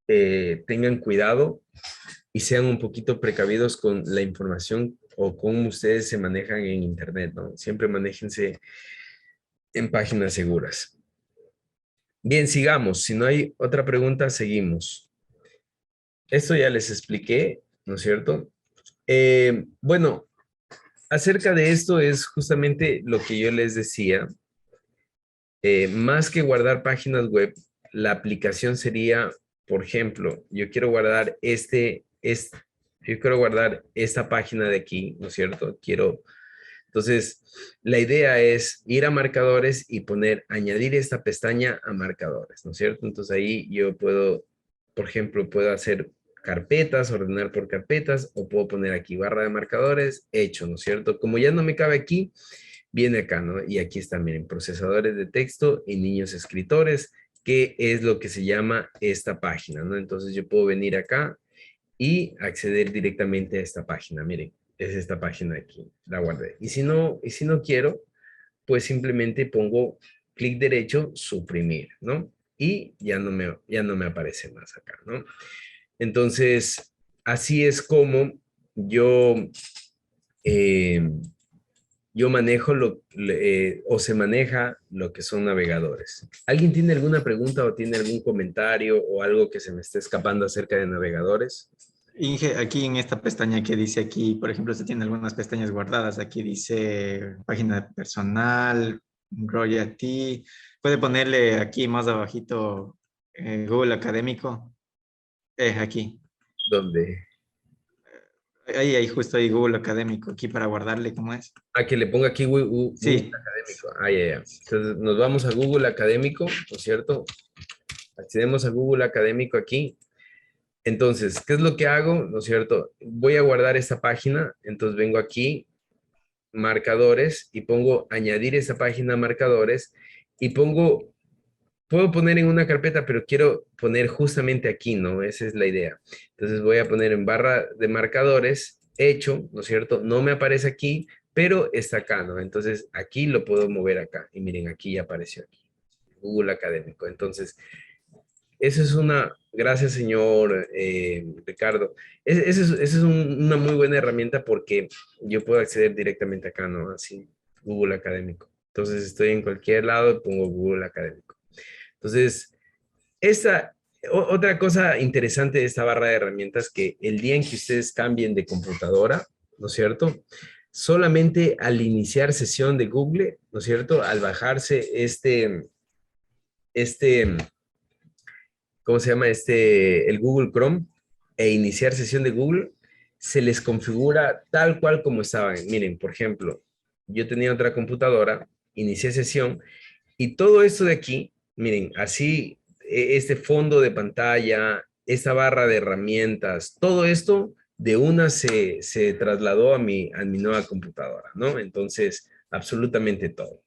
tengan cuidado y sean un poquito precavidos con la información o cómo ustedes se manejan en Internet, ¿no? Siempre manéjense en páginas seguras. Bien, sigamos. Si no hay otra pregunta, seguimos. Esto ya les expliqué, ¿no es cierto? Bueno, acerca de esto es justamente lo que yo les decía. Más que guardar páginas web, la aplicación sería, por ejemplo, yo quiero guardar esta página de aquí, ¿no es cierto? Quiero Entonces, la idea es ir a marcadores y añadir esta pestaña a marcadores, ¿no es cierto? Entonces ahí yo puedo, por ejemplo, puedo hacer carpetas, ordenar por carpetas, o puedo poner aquí barra de marcadores, hecho, ¿no es cierto? Como ya no me cabe aquí, viene acá, ¿no? Y aquí está, miren, procesadores de texto y niños escritores, que es lo que se llama esta página, ¿no? Entonces yo puedo venir acá y acceder directamente a esta página, miren, es esta página aquí, la guardé. Y si no quiero, pues simplemente pongo clic derecho, suprimir, ¿no? Y ya no me aparece más acá, ¿no? Entonces, así es como yo, eh, yo manejo o se maneja lo que son navegadores. ¿Alguien tiene alguna pregunta o tiene algún comentario o algo que se me esté escapando acerca de navegadores? Inge, aquí en esta pestaña que dice aquí, por ejemplo, se tiene algunas pestañas guardadas. Aquí dice página personal, royalty. Puede ponerle aquí más abajito Google Académico. Aquí. ¿Dónde? Ahí, justo ahí Google Académico, aquí para guardarle, ¿cómo es? Ah, que le ponga aquí Google Sí, Académico. Ah, ya, ya. Entonces nos vamos a Google Académico, ¿no es cierto? Accedemos a Google Académico aquí. Entonces, ¿qué es lo que hago? ¿No es cierto? Voy a guardar esta página, entonces vengo aquí, marcadores, y pongo añadir esa página a marcadores, y puedo poner en una carpeta, pero quiero poner justamente aquí, ¿no? Esa es la idea. Entonces voy a poner en barra de marcadores, hecho, ¿no es cierto? No me aparece aquí, pero está acá, ¿no? Entonces aquí lo puedo mover acá, y miren, aquí ya apareció aquí, Google Académico. Entonces, eso es gracias señor Ricardo, esa es una muy buena herramienta porque yo puedo acceder directamente acá, ¿no? Así, Google Académico. Entonces estoy en cualquier lado y pongo Google Académico. Entonces, otra cosa interesante de esta barra de herramientas que el día en que ustedes cambien de computadora, ¿no es cierto? Solamente al iniciar sesión de Google, ¿no es cierto? Al bajarse este ¿cómo se llama? El Google Chrome e iniciar sesión de Google, se les configura tal cual como estaban. Miren, por ejemplo, yo tenía otra computadora, inicié sesión y todo esto de aquí, miren, así, este fondo de pantalla, esta barra de herramientas, todo esto de una se trasladó a mi nueva computadora, ¿no? Entonces, absolutamente todo.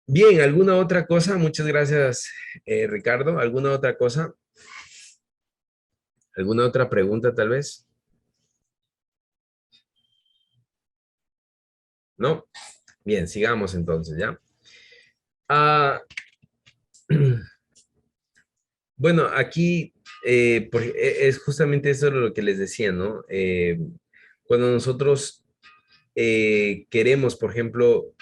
Bien, ¿alguna otra cosa? Muchas gracias, Ricardo. ¿Alguna otra cosa? ¿Alguna otra pregunta tal vez? ¿No? Bien, sigamos entonces, ¿ya? Ah, bueno, aquí es justamente eso lo que les decía, ¿no? Cuando nosotros queremos, por ejemplo,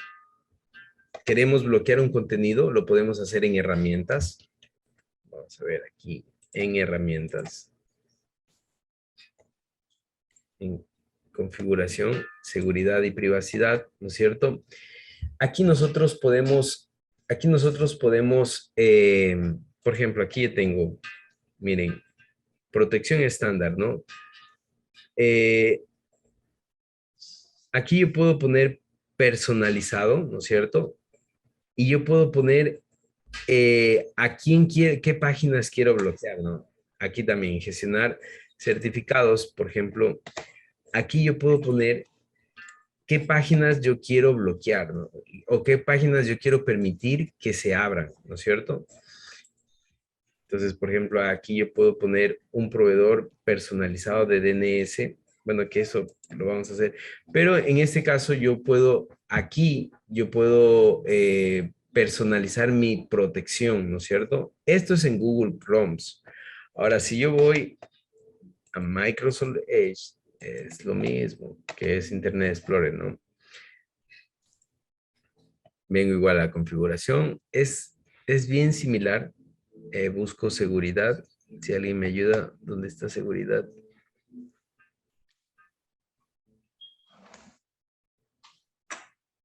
queremos bloquear un contenido, lo podemos hacer en herramientas. Vamos a ver aquí, en herramientas. En configuración, seguridad y privacidad, ¿no es cierto? Aquí nosotros podemos, por ejemplo, aquí yo tengo, miren, protección estándar, ¿no? Aquí yo puedo poner personalizado, ¿no es cierto? Y yo puedo poner a qué páginas quiero bloquear, ¿no? Aquí también, gestionar certificados, por ejemplo, aquí yo puedo poner qué páginas yo quiero bloquear, ¿no? O qué páginas yo quiero permitir que se abran, ¿no es cierto? Entonces, por ejemplo, aquí yo puedo poner un proveedor personalizado de DNS, bueno, que eso lo vamos a hacer, pero en este caso yo puedo personalizar mi protección, ¿no es cierto? Esto es en Google Chrome. Ahora, si yo voy a Microsoft Edge, es lo mismo que es Internet Explorer, ¿no? Vengo igual a la configuración. Es bien similar. Busco seguridad. Si alguien me ayuda, ¿dónde está seguridad?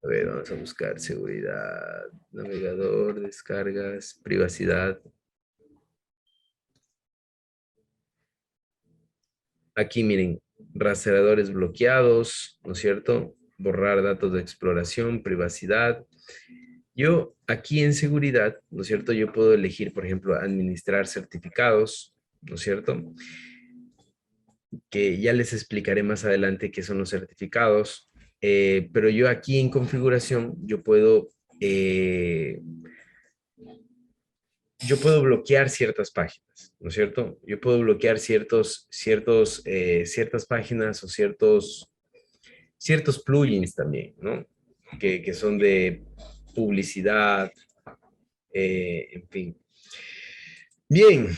A ver, vamos a buscar seguridad. Navegador, descargas, privacidad. Aquí miren, rastreadores bloqueados, ¿no es cierto? borrar datos de exploración, privacidad. Yo aquí en seguridad, ¿no es cierto? Yo puedo elegir, por ejemplo, administrar certificados, ¿no es cierto? Que ya les explicaré más adelante qué son los certificados. Pero yo aquí en configuración, yo puedo bloquear ciertas páginas, ¿no es cierto? Yo puedo bloquear ciertas páginas o ciertos plugins también, ¿no? Que son de publicidad, en fin. Bien.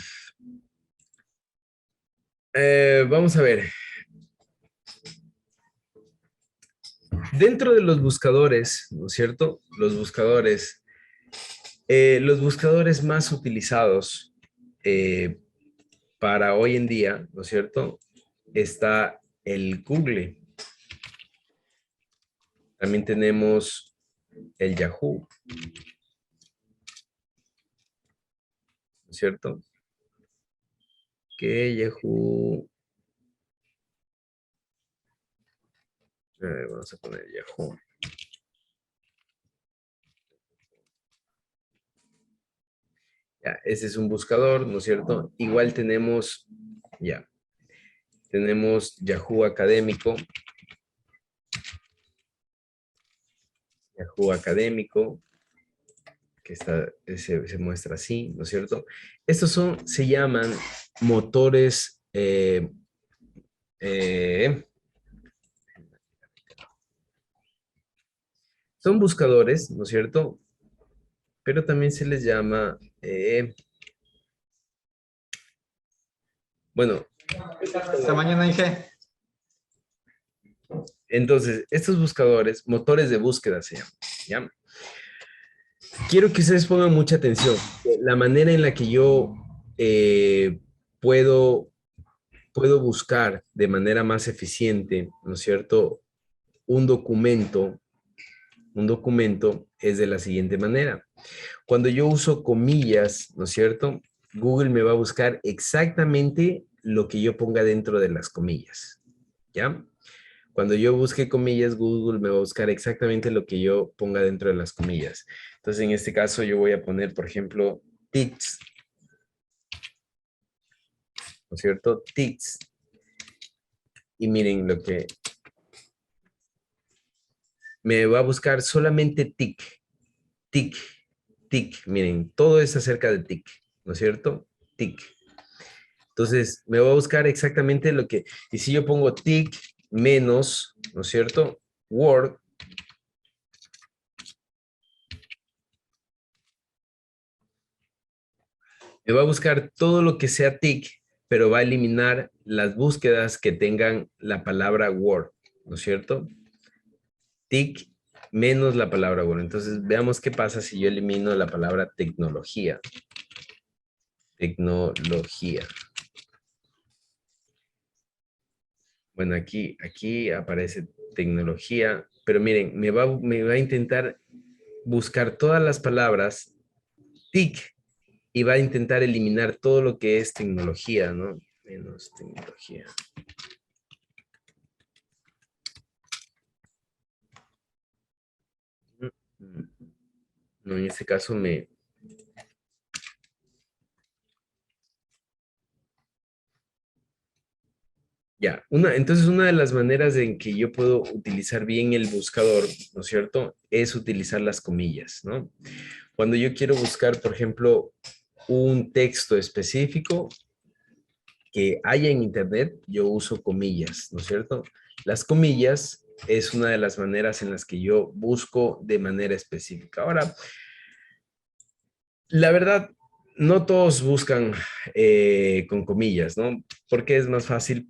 Vamos a ver. Dentro de los buscadores, ¿no es cierto? Los buscadores más utilizados para hoy en día, ¿no es cierto? Está el Google. También tenemos el Yahoo, ¿no es cierto? Que Yahoo... vamos a poner Yahoo. Ya, ese es un buscador, ¿no es cierto? Igual tenemos Yahoo Académico. Yahoo Académico, que se muestra así, ¿no es cierto? Estos se llaman motores son buscadores, ¿no es cierto? Pero también se les llama, bueno. Hasta mañana, Inge. Entonces, estos buscadores, motores de búsqueda se llaman, ¿ya? Quiero que ustedes pongan mucha atención. La manera en la que yo puedo buscar de manera más eficiente, ¿no es cierto? Un documento es de la siguiente manera. Cuando yo uso comillas, ¿no es cierto? Google me va a buscar exactamente lo que yo ponga dentro de las comillas, ¿ya? Cuando yo busque comillas, Google me va a buscar exactamente lo que yo ponga dentro de las comillas. Entonces, en este caso, yo voy a poner, por ejemplo, tics, ¿no es cierto? Tics. Y miren lo que me va a buscar solamente tic, tic, tic. Miren, todo es acerca de tic, ¿no es cierto? Tic. Entonces, me va a buscar exactamente lo que... Y si yo pongo tic menos, ¿no es cierto? Word. Me va a buscar todo lo que sea tic, pero va a eliminar las búsquedas que tengan la palabra Word, ¿no es cierto? TIC menos la palabra Word. Entonces, veamos qué pasa si yo elimino la palabra tecnología. Tecnología. Bueno, aquí aparece tecnología, pero miren, me va a intentar buscar todas las palabras TIC y va a intentar eliminar todo lo que es tecnología, ¿no? Menos tecnología. No, en este caso Ya, entonces una de las maneras en que yo puedo utilizar bien el buscador, ¿no es cierto? Es utilizar las comillas, ¿no? Cuando yo quiero buscar, por ejemplo, un texto específico que haya en internet, yo uso comillas, ¿no es cierto? Las comillas es una de las maneras en las que yo busco de manera específica. Ahora, la verdad, no todos buscan con comillas, ¿no? Porque es más fácil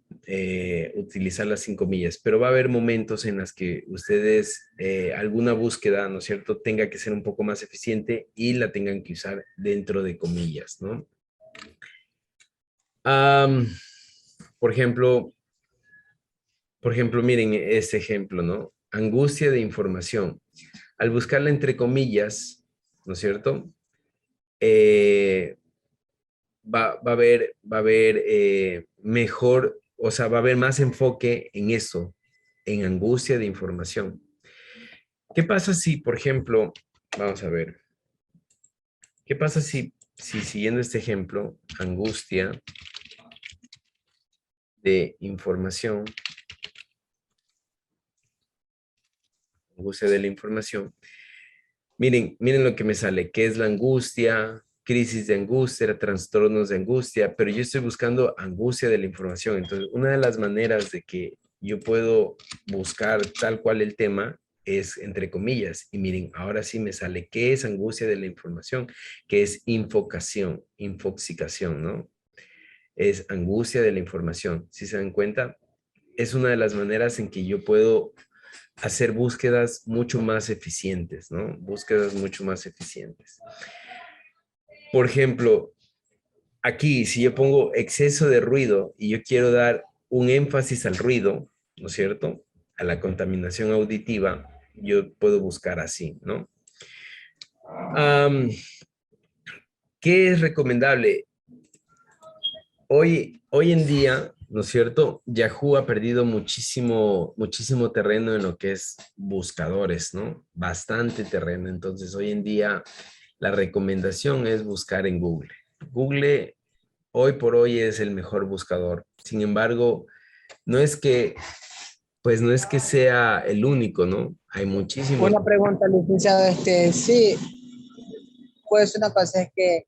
utilizarlas sin comillas, pero va a haber momentos en los que ustedes alguna búsqueda, ¿no es cierto?, tenga que ser un poco más eficiente y la tengan que usar dentro de comillas, ¿no? Por ejemplo, miren este ejemplo, ¿no? Angustia de información. Al buscarla entre comillas, ¿no es cierto?, va a haber mejor, o sea, va a haber más enfoque en eso, en angustia de información. ¿Qué pasa si, por ejemplo, vamos a ver, qué pasa si siguiendo este ejemplo, angustia de información, angustia de la información, miren lo que me sale, ¿qué es la angustia? Crisis de angustia, trastornos de angustia, pero yo estoy buscando angustia de la información. Entonces, una de las maneras de que yo puedo buscar tal cual el tema es entre comillas. Y miren, ahora sí me sale qué es angustia de la información, que es infoxicación, ¿no? Es angustia de la información. Si se dan cuenta, es una de las maneras en que yo puedo hacer búsquedas mucho más eficientes, ¿no? Búsquedas mucho más eficientes. Por ejemplo, aquí, si yo pongo exceso de ruido y yo quiero dar un énfasis al ruido, ¿no es cierto? A la contaminación auditiva, yo puedo buscar así, ¿no? ¿Qué es recomendable? Hoy en día, ¿no es cierto? Yahoo ha perdido muchísimo terreno en lo que es buscadores, ¿no? Bastante terreno. Entonces, hoy en día, la recomendación es buscar en Google. Google hoy por hoy es el mejor buscador. Sin embargo, no es que sea el único, ¿no? Hay muchísimos. Una pregunta, licenciado, sí, pues una cosa es que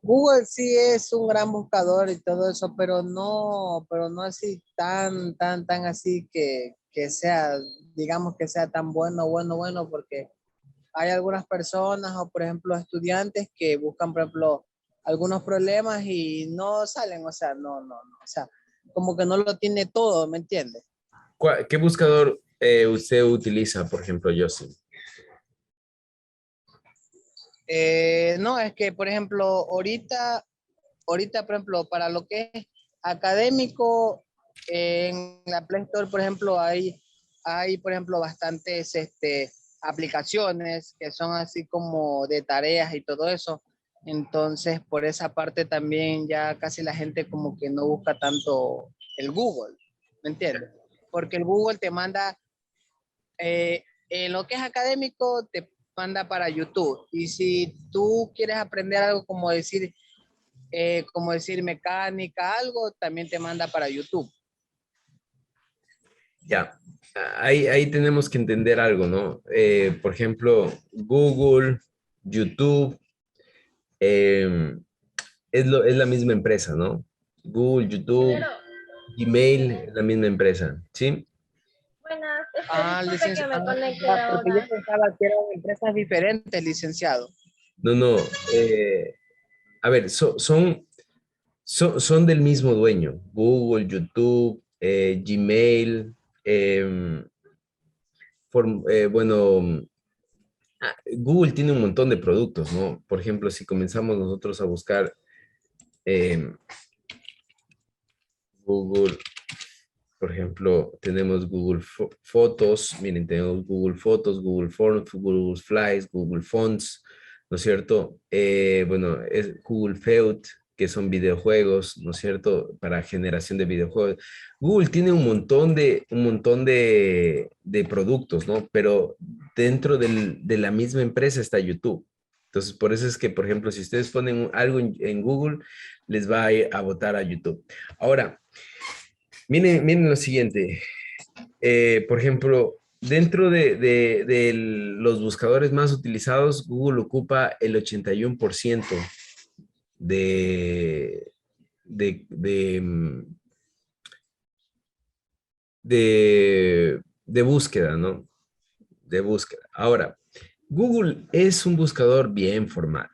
Google sí es un gran buscador y todo eso, pero no así tan así que sea, digamos que sea tan bueno, porque hay algunas personas o por ejemplo estudiantes que buscan, por ejemplo, algunos problemas y no salen, o sea, no, o sea, como que no lo tiene todo, ¿me entiendes? ¿Qué buscador usted utiliza, por ejemplo, Justin? No, es que, por ejemplo, por ejemplo, para lo que es académico, en la Play Store, por ejemplo, hay por ejemplo, bastantes aplicaciones que son así como de tareas y todo eso. Entonces, por esa parte también ya casi la gente como que no busca tanto el Google, ¿me entiendes? Porque el Google te manda, en lo que es académico, te manda para YouTube. Y si tú quieres aprender algo como decir mecánica, algo, también te manda para YouTube. Ya, ahí tenemos que entender algo, ¿no? Por ejemplo, Google, YouTube, es la misma empresa, ¿no? Google, YouTube, Gmail, es la misma empresa, ¿sí? Buenas, disculpe que Licenciado, me conecte de porque yo una. pensaba que eran empresas diferentes, licenciado. No, a ver, son del mismo dueño, Google, YouTube, Gmail, bueno, Google tiene un montón de productos, ¿no? Por ejemplo, si comenzamos nosotros a buscar Google, por ejemplo, tenemos Google Fotos, miren, tenemos Google Fotos, Google Forms, Google Slides, Google Fonts, ¿no es cierto? Bueno, es Google Feud, que son videojuegos, ¿no es cierto? Para generación de videojuegos. Google tiene un montón de productos, ¿no? Pero dentro de la misma empresa está YouTube. Entonces, por eso es que, por ejemplo, si ustedes ponen algo en Google, les va a ir a botar a YouTube. Ahora, miren lo siguiente. Por ejemplo, dentro de los buscadores más utilizados, Google ocupa el 81% de, de, de, mm, de búsqueda, ¿no? De búsqueda. Ahora, Google es un buscador bien formal,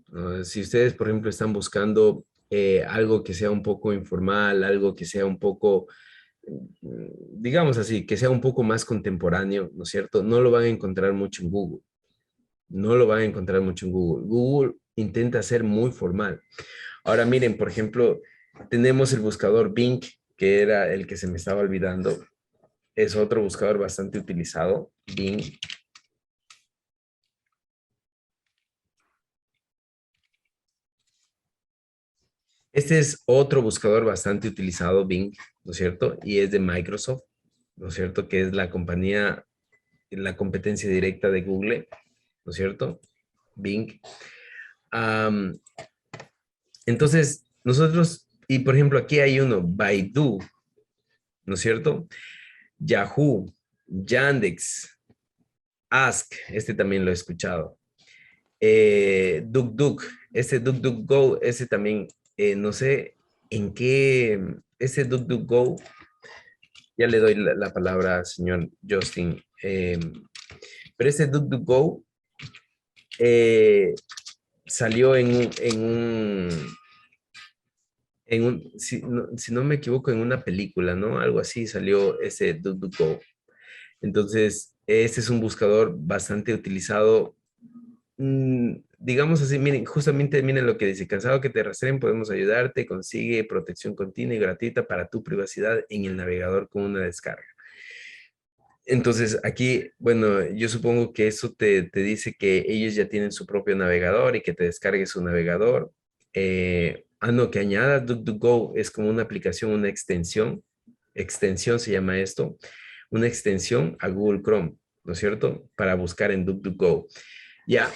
¿no? Si ustedes, por ejemplo, están buscando algo que sea un poco informal, algo que sea un poco, digamos así, que sea un poco más contemporáneo, ¿no es cierto? No lo van a encontrar mucho en Google. No lo van a encontrar mucho en Google. Google intenta ser muy formal. Ahora miren, por ejemplo, tenemos el buscador Bing, que era el que se me estaba olvidando. Es otro buscador bastante utilizado, Bing. Este es otro buscador bastante utilizado, Bing, ¿no es cierto? Y es de Microsoft. ¿no es cierto? Que es la compañía, la competencia directa de Google, ¿no es cierto? Bing. Am, entonces, nosotros, y por ejemplo, aquí hay uno, Baidu, ¿no es cierto? Yahoo, Yandex, Ask, este también lo he escuchado. DuckDuck, este DuckDuckGo, ese también, no sé en qué, ese DuckDuckGo, ya le doy la palabra al señor Justin, pero ese DuckDuckGo salió si no me equivoco, en una película, ¿no? Algo así salió ese DuckDuckGo. Entonces, este es un buscador bastante utilizado. Digamos así, miren, justamente miren lo que dice, cansado que te rastreen, podemos ayudarte, consigue protección continua y gratuita para tu privacidad en el navegador con una descarga. Entonces, aquí, bueno, yo supongo que eso te dice que ellos ya tienen su propio navegador y que te descargues su navegador. No, que añada DuckDuckGo es como una aplicación, una extensión se llama esto, una extensión a Google Chrome, ¿no es cierto? Para buscar en DuckDuckGo. Ya,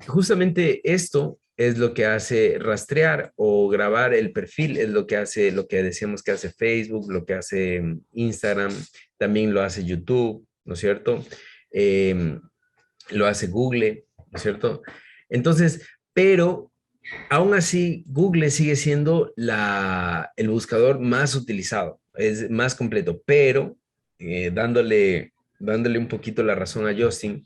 justamente esto es lo que hace rastrear o grabar el perfil, es lo que hace, lo que decíamos que hace Facebook, lo que hace Instagram, también lo hace YouTube, ¿no es cierto? Lo hace Google, ¿no es cierto? Entonces, pero aún así, Google sigue siendo el buscador más utilizado, es más completo, pero dándole un poquito la razón a Justin,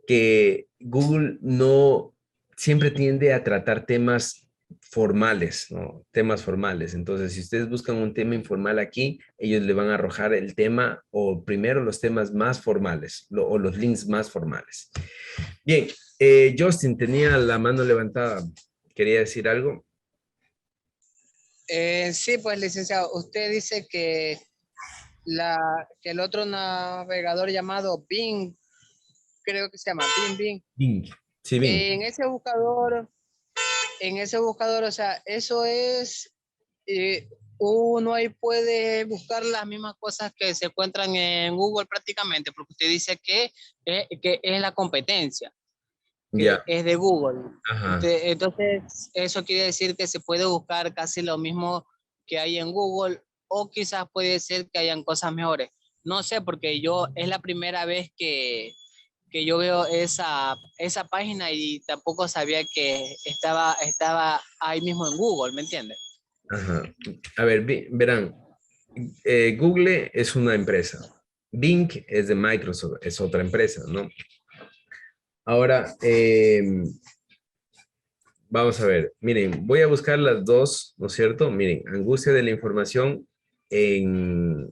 que Google no siempre tiende a tratar temas formales, ¿no? Temas formales. Entonces, si ustedes buscan un tema informal aquí, ellos le van a arrojar el tema o primero los temas más formales o los links más formales. Bien, Justin tenía la mano levantada. ¿Quería decir algo? Sí, pues licenciado, usted dice que, que el otro navegador llamado Bing, creo que se llama Bing. Bing. Sí, Bing. En ese buscador, o sea, eso es, uno ahí puede buscar las mismas cosas que se encuentran en Google prácticamente, porque usted dice que es la competencia, que Ya. es de Google. Ajá. Entonces, eso quiere decir que se puede buscar casi lo mismo que hay en Google, o quizás puede ser que hayan cosas mejores. No sé, porque es la primera vez que yo veo esa página y tampoco sabía que estaba ahí mismo en Google, ¿me entiendes? Ajá. A ver, verán, Google es una empresa. Bing es de Microsoft, es otra empresa, ¿no? Ahora, vamos a ver, miren, voy a buscar las dos, ¿no es cierto? Miren, angustia de la información en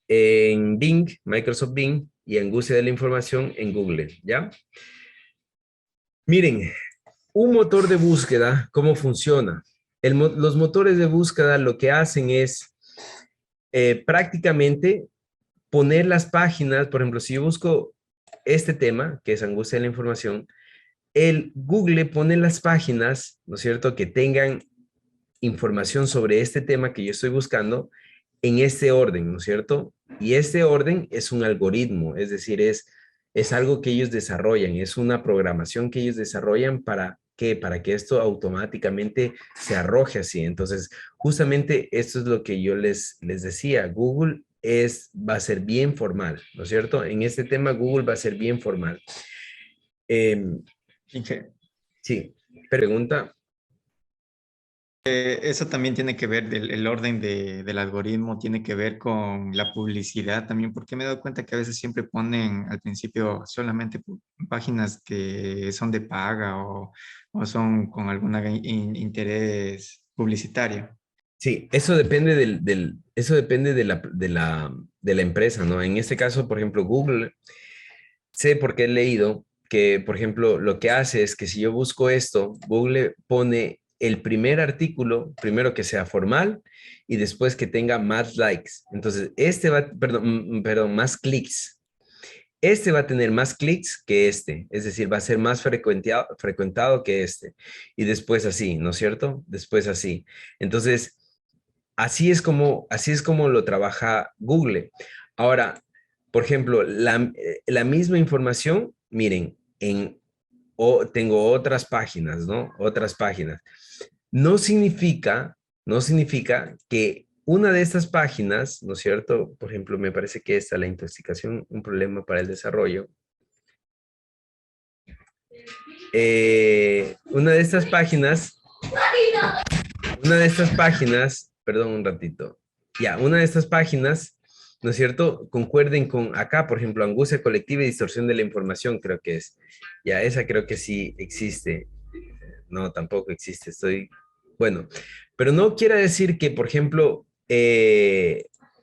Bing, Microsoft Bing, y angustia de la información en Google, ¿ya? Miren, un motor de búsqueda, ¿cómo funciona? Los motores de búsqueda lo que hacen es prácticamente poner las páginas, por ejemplo, si yo busco este tema, que es angustia de la información, el Google pone las páginas, ¿no es cierto?, que tengan información sobre este tema que yo estoy buscando en este orden, ¿no es cierto? Y este orden es un algoritmo, es decir, es algo que ellos desarrollan, es una programación que ellos desarrollan para que esto automáticamente se arroje así. Entonces, justamente esto es lo que yo les decía, Google va a ser bien formal, ¿no es cierto? En este tema Google va a ser bien formal. Sí, pregunta. Eso también tiene que ver, el orden del algoritmo tiene que ver con la publicidad también, porque me he dado cuenta que a veces siempre ponen al principio solamente páginas que son de paga o son con algún interés publicitario. Sí, eso depende eso depende de la empresa, ¿no? En este caso, por ejemplo, Google, sé porque he leído que, por ejemplo, lo que hace es que si yo busco esto, Google pone el primer artículo, primero que sea formal y después que tenga más likes. Entonces, perdón, más clics. Este va a tener más clics que este, es decir, va a ser más frecuentado que este. Y después así, ¿no es cierto? Después así. Entonces, así es como lo trabaja Google. Ahora, por ejemplo, la misma información, miren, tengo otras páginas, ¿no? Otras páginas. No significa, no significa que una de estas páginas, ¿no es cierto? Por ejemplo, me parece que esta, la intoxicación, un problema para el desarrollo. Una de estas páginas, perdón un ratito, ya, una de estas páginas, ¿no es cierto? Concuerden con acá, por ejemplo, angustia colectiva y distorsión de la información, creo que es. Ya, esa creo que sí existe. No, tampoco existe, bueno, pero no quiere decir que, por ejemplo,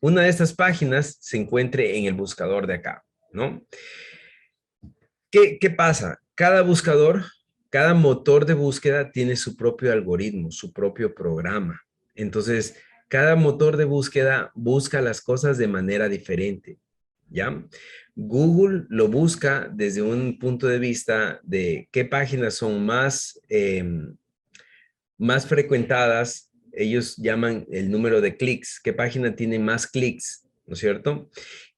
una de estas páginas se encuentre en el buscador de acá, ¿no? ¿Qué pasa? Cada buscador, cada motor de búsqueda tiene su propio algoritmo, su propio programa. Entonces, cada motor de búsqueda busca las cosas de manera diferente, ¿ya? Google lo busca desde un punto de vista de qué páginas son más frecuentadas. Ellos llaman el número de clics, qué página tiene más clics, ¿no es cierto?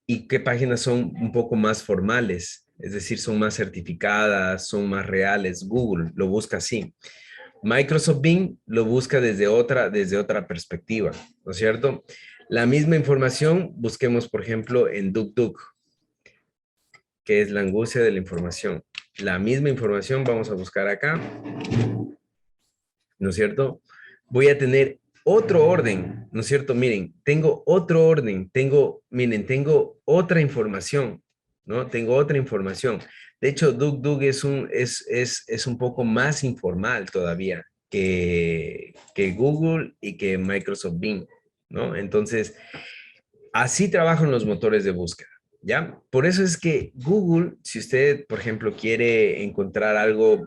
Y qué páginas son un poco más formales, es decir, son más certificadas, son más reales. Google lo busca así. Microsoft Bing lo busca desde otra perspectiva, ¿no es cierto? La misma información busquemos, por ejemplo, en DuckDuck, que es la angustia de la información. La misma información vamos a buscar acá, ¿no es cierto? Voy a tener otro orden, ¿no es cierto? Miren, tengo otro orden, miren, tengo otra información, ¿no? Tengo otra información. De hecho, DuckDuck es un poco más informal todavía que Google y que Microsoft Bing, ¿no? Entonces, así trabajan los motores de búsqueda, ¿ya? Por eso es que Google, si usted, por ejemplo, quiere encontrar algo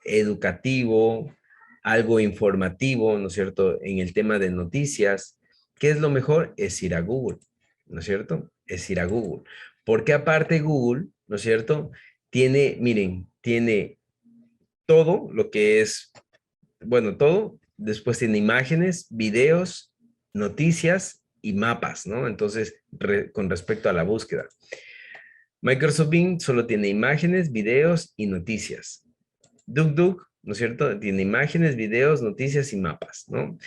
educativo, algo informativo, ¿no es cierto? En el tema de noticias, ¿qué es lo mejor? Es ir a Google, ¿no es cierto? Es ir a Google. Porque aparte Google, ¿no es cierto? Miren, tiene todo lo que es, bueno, todo. Después tiene imágenes, videos, noticias y mapas, ¿no? Entonces, con respecto a la búsqueda. Microsoft Bing solo tiene imágenes, videos y noticias. DuckDuck, ¿no es cierto? Tiene imágenes, videos, noticias y mapas, ¿no?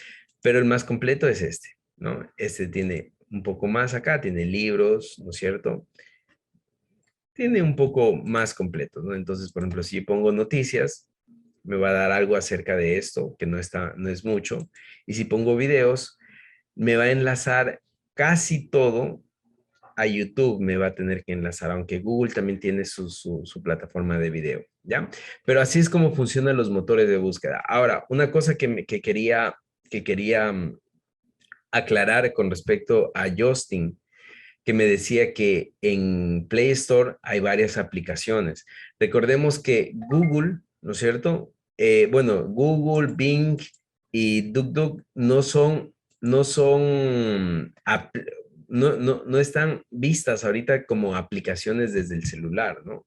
Pero el más completo es este, ¿no? Este tiene un poco más acá, tiene libros, ¿no es cierto? Tiene un poco más completo, ¿no? Entonces, por ejemplo, si yo pongo noticias, me va a dar algo acerca de esto, que no es mucho. Y si pongo videos, me va a enlazar casi todo a YouTube, me va a tener que enlazar, aunque Google también tiene su plataforma de video, ¿ya? Pero así es como funcionan los motores de búsqueda. Ahora, una cosa que quería aclarar con respecto a Justin, que me decía que en Play Store hay varias aplicaciones. Recordemos que Google, ¿no es cierto? Bueno, Google, Bing y DuckDuck no están vistas ahorita como aplicaciones desde el celular, ¿no?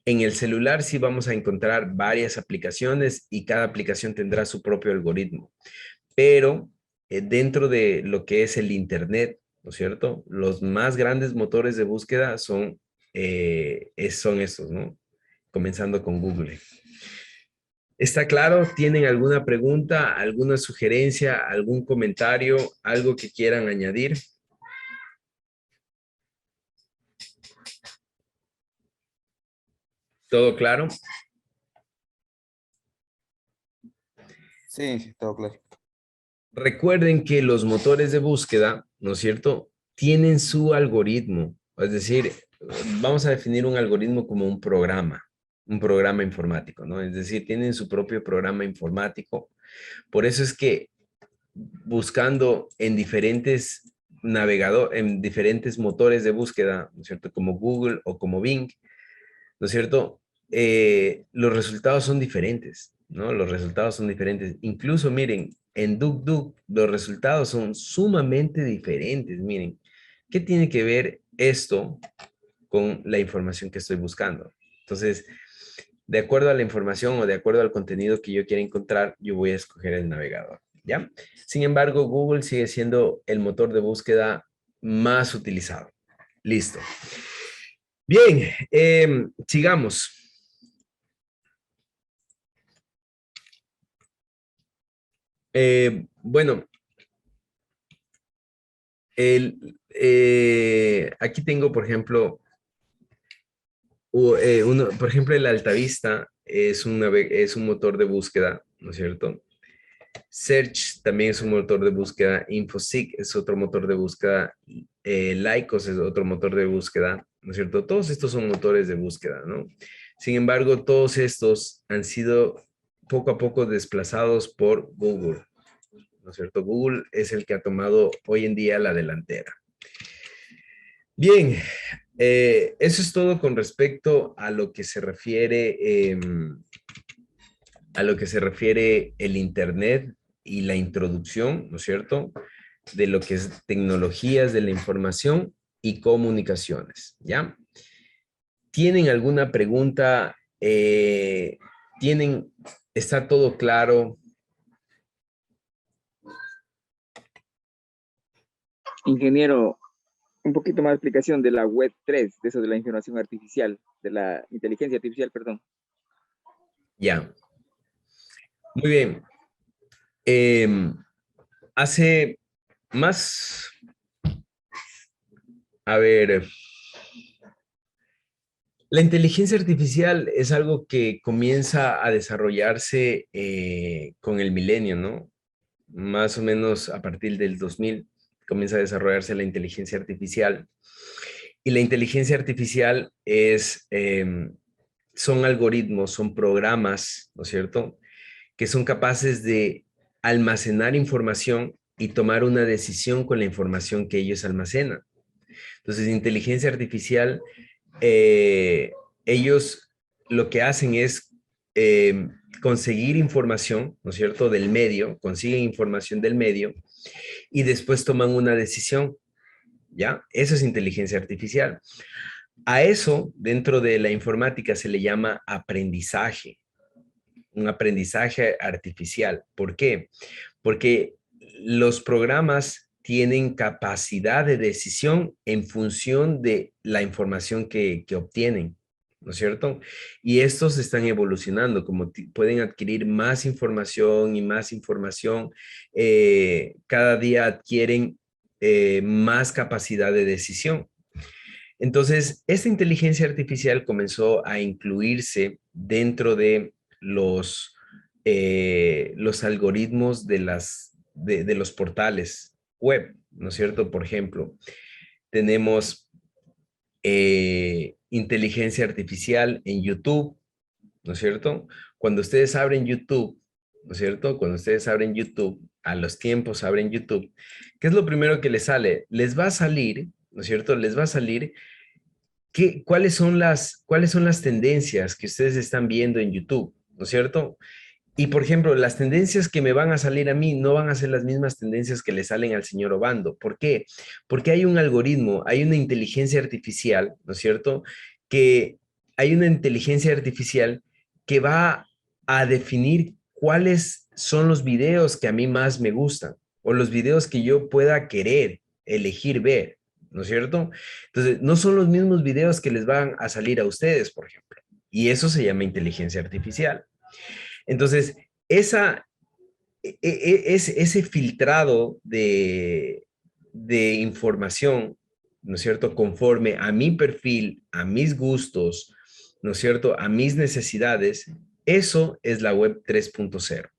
En el celular sí vamos a encontrar varias aplicaciones y cada aplicación tendrá su propio algoritmo, pero dentro de lo que es el Internet, ¿no es cierto? Los más grandes motores de búsqueda son estos, ¿no? Comenzando con Google. ¿Está claro? ¿Tienen alguna pregunta, alguna sugerencia, algún comentario, algo que quieran añadir? ¿Todo claro? Sí, todo claro. Recuerden que los motores de búsqueda, ¿no es cierto?, tienen su algoritmo. Es decir, vamos a definir un algoritmo como un programa informático, ¿no? Es decir, tienen su propio programa informático. Por eso es que buscando en diferentes en diferentes motores de búsqueda, ¿no es cierto?, como Google o como Bing, ¿no es cierto?, los resultados son diferentes, ¿no? Los resultados son diferentes. Incluso, miren, en DuckDuck los resultados son sumamente diferentes. Miren, ¿qué tiene que ver esto con la información que estoy buscando? Entonces, de acuerdo a la información o de acuerdo al contenido que yo quiera encontrar, yo voy a escoger el navegador. ¿ya? Sin embargo, Google sigue siendo el motor de búsqueda más utilizado. Listo. Bien, sigamos. Bueno, aquí tengo, por ejemplo, por ejemplo, el Altavista es un motor de búsqueda, ¿no es cierto? Search también es un motor de búsqueda, Infoseek es otro motor de búsqueda, Lycos es otro motor de búsqueda, ¿no es cierto? Todos estos son motores de búsqueda, ¿no? Sin embargo, todos estos han sido poco a poco desplazados por Google, ¿no es cierto? Google es el que ha tomado hoy en día la delantera. Bien, eso es todo con respecto a lo que se refiere el Internet y la introducción, ¿no es cierto?, de lo que es tecnologías de la información y comunicaciones, ¿ya? ¿Tienen alguna pregunta? ¿Está todo claro? Ingeniero, un poquito más de explicación de la web 3, de eso de la información artificial, de la inteligencia artificial, perdón. Ya. Muy bien. Hace más, a ver, la inteligencia artificial es algo que comienza a desarrollarse con el milenio, ¿no? Más o menos a partir del 2000 comienza a desarrollarse la inteligencia artificial. Y la inteligencia artificial son algoritmos, son programas, ¿no es cierto?, que son capaces de almacenar información y tomar una decisión con la información que ellos almacenan. Entonces, inteligencia artificial, ellos lo que hacen es conseguir información, ¿no es cierto?, del medio, consiguen información del medio y después toman una decisión, ¿ya? Eso es inteligencia artificial. A eso, dentro de la informática, se le llama aprendizaje, un aprendizaje artificial. ¿Por qué? Porque los programas tienen capacidad de decisión en función de la información que obtienen, ¿no es cierto? Y estos están evolucionando, como pueden adquirir más información y más información, cada día adquieren más capacidad de decisión. Entonces, esta inteligencia artificial comenzó a incluirse dentro de los algoritmos de los portales web, ¿no es cierto? Por ejemplo, tenemos inteligencia artificial en YouTube, ¿no es cierto? Cuando ustedes abren YouTube, ¿no es cierto? Cuando ustedes abren YouTube, a los tiempos abren YouTube, ¿qué es lo primero que les sale? Les va a salir, ¿no es cierto? Les va a salir cuáles son las tendencias que ustedes están viendo en YouTube, ¿no es cierto? Y, por ejemplo, las tendencias que me van a salir a mí no van a ser las mismas tendencias que le salen al señor Obando. ¿Por qué? Porque hay un algoritmo, hay una inteligencia artificial, ¿no es cierto? Hay una inteligencia artificial que va a definir cuáles son los videos que a mí más me gustan o los videos que yo pueda querer elegir ver, ¿no es cierto? Entonces, no son los mismos videos que les van a salir a ustedes, por ejemplo. Y eso se llama inteligencia artificial. Entonces, ese filtrado de información, ¿no es cierto?, conforme a mi perfil, a mis gustos, ¿no es cierto?, a mis necesidades, eso es la web 3.0,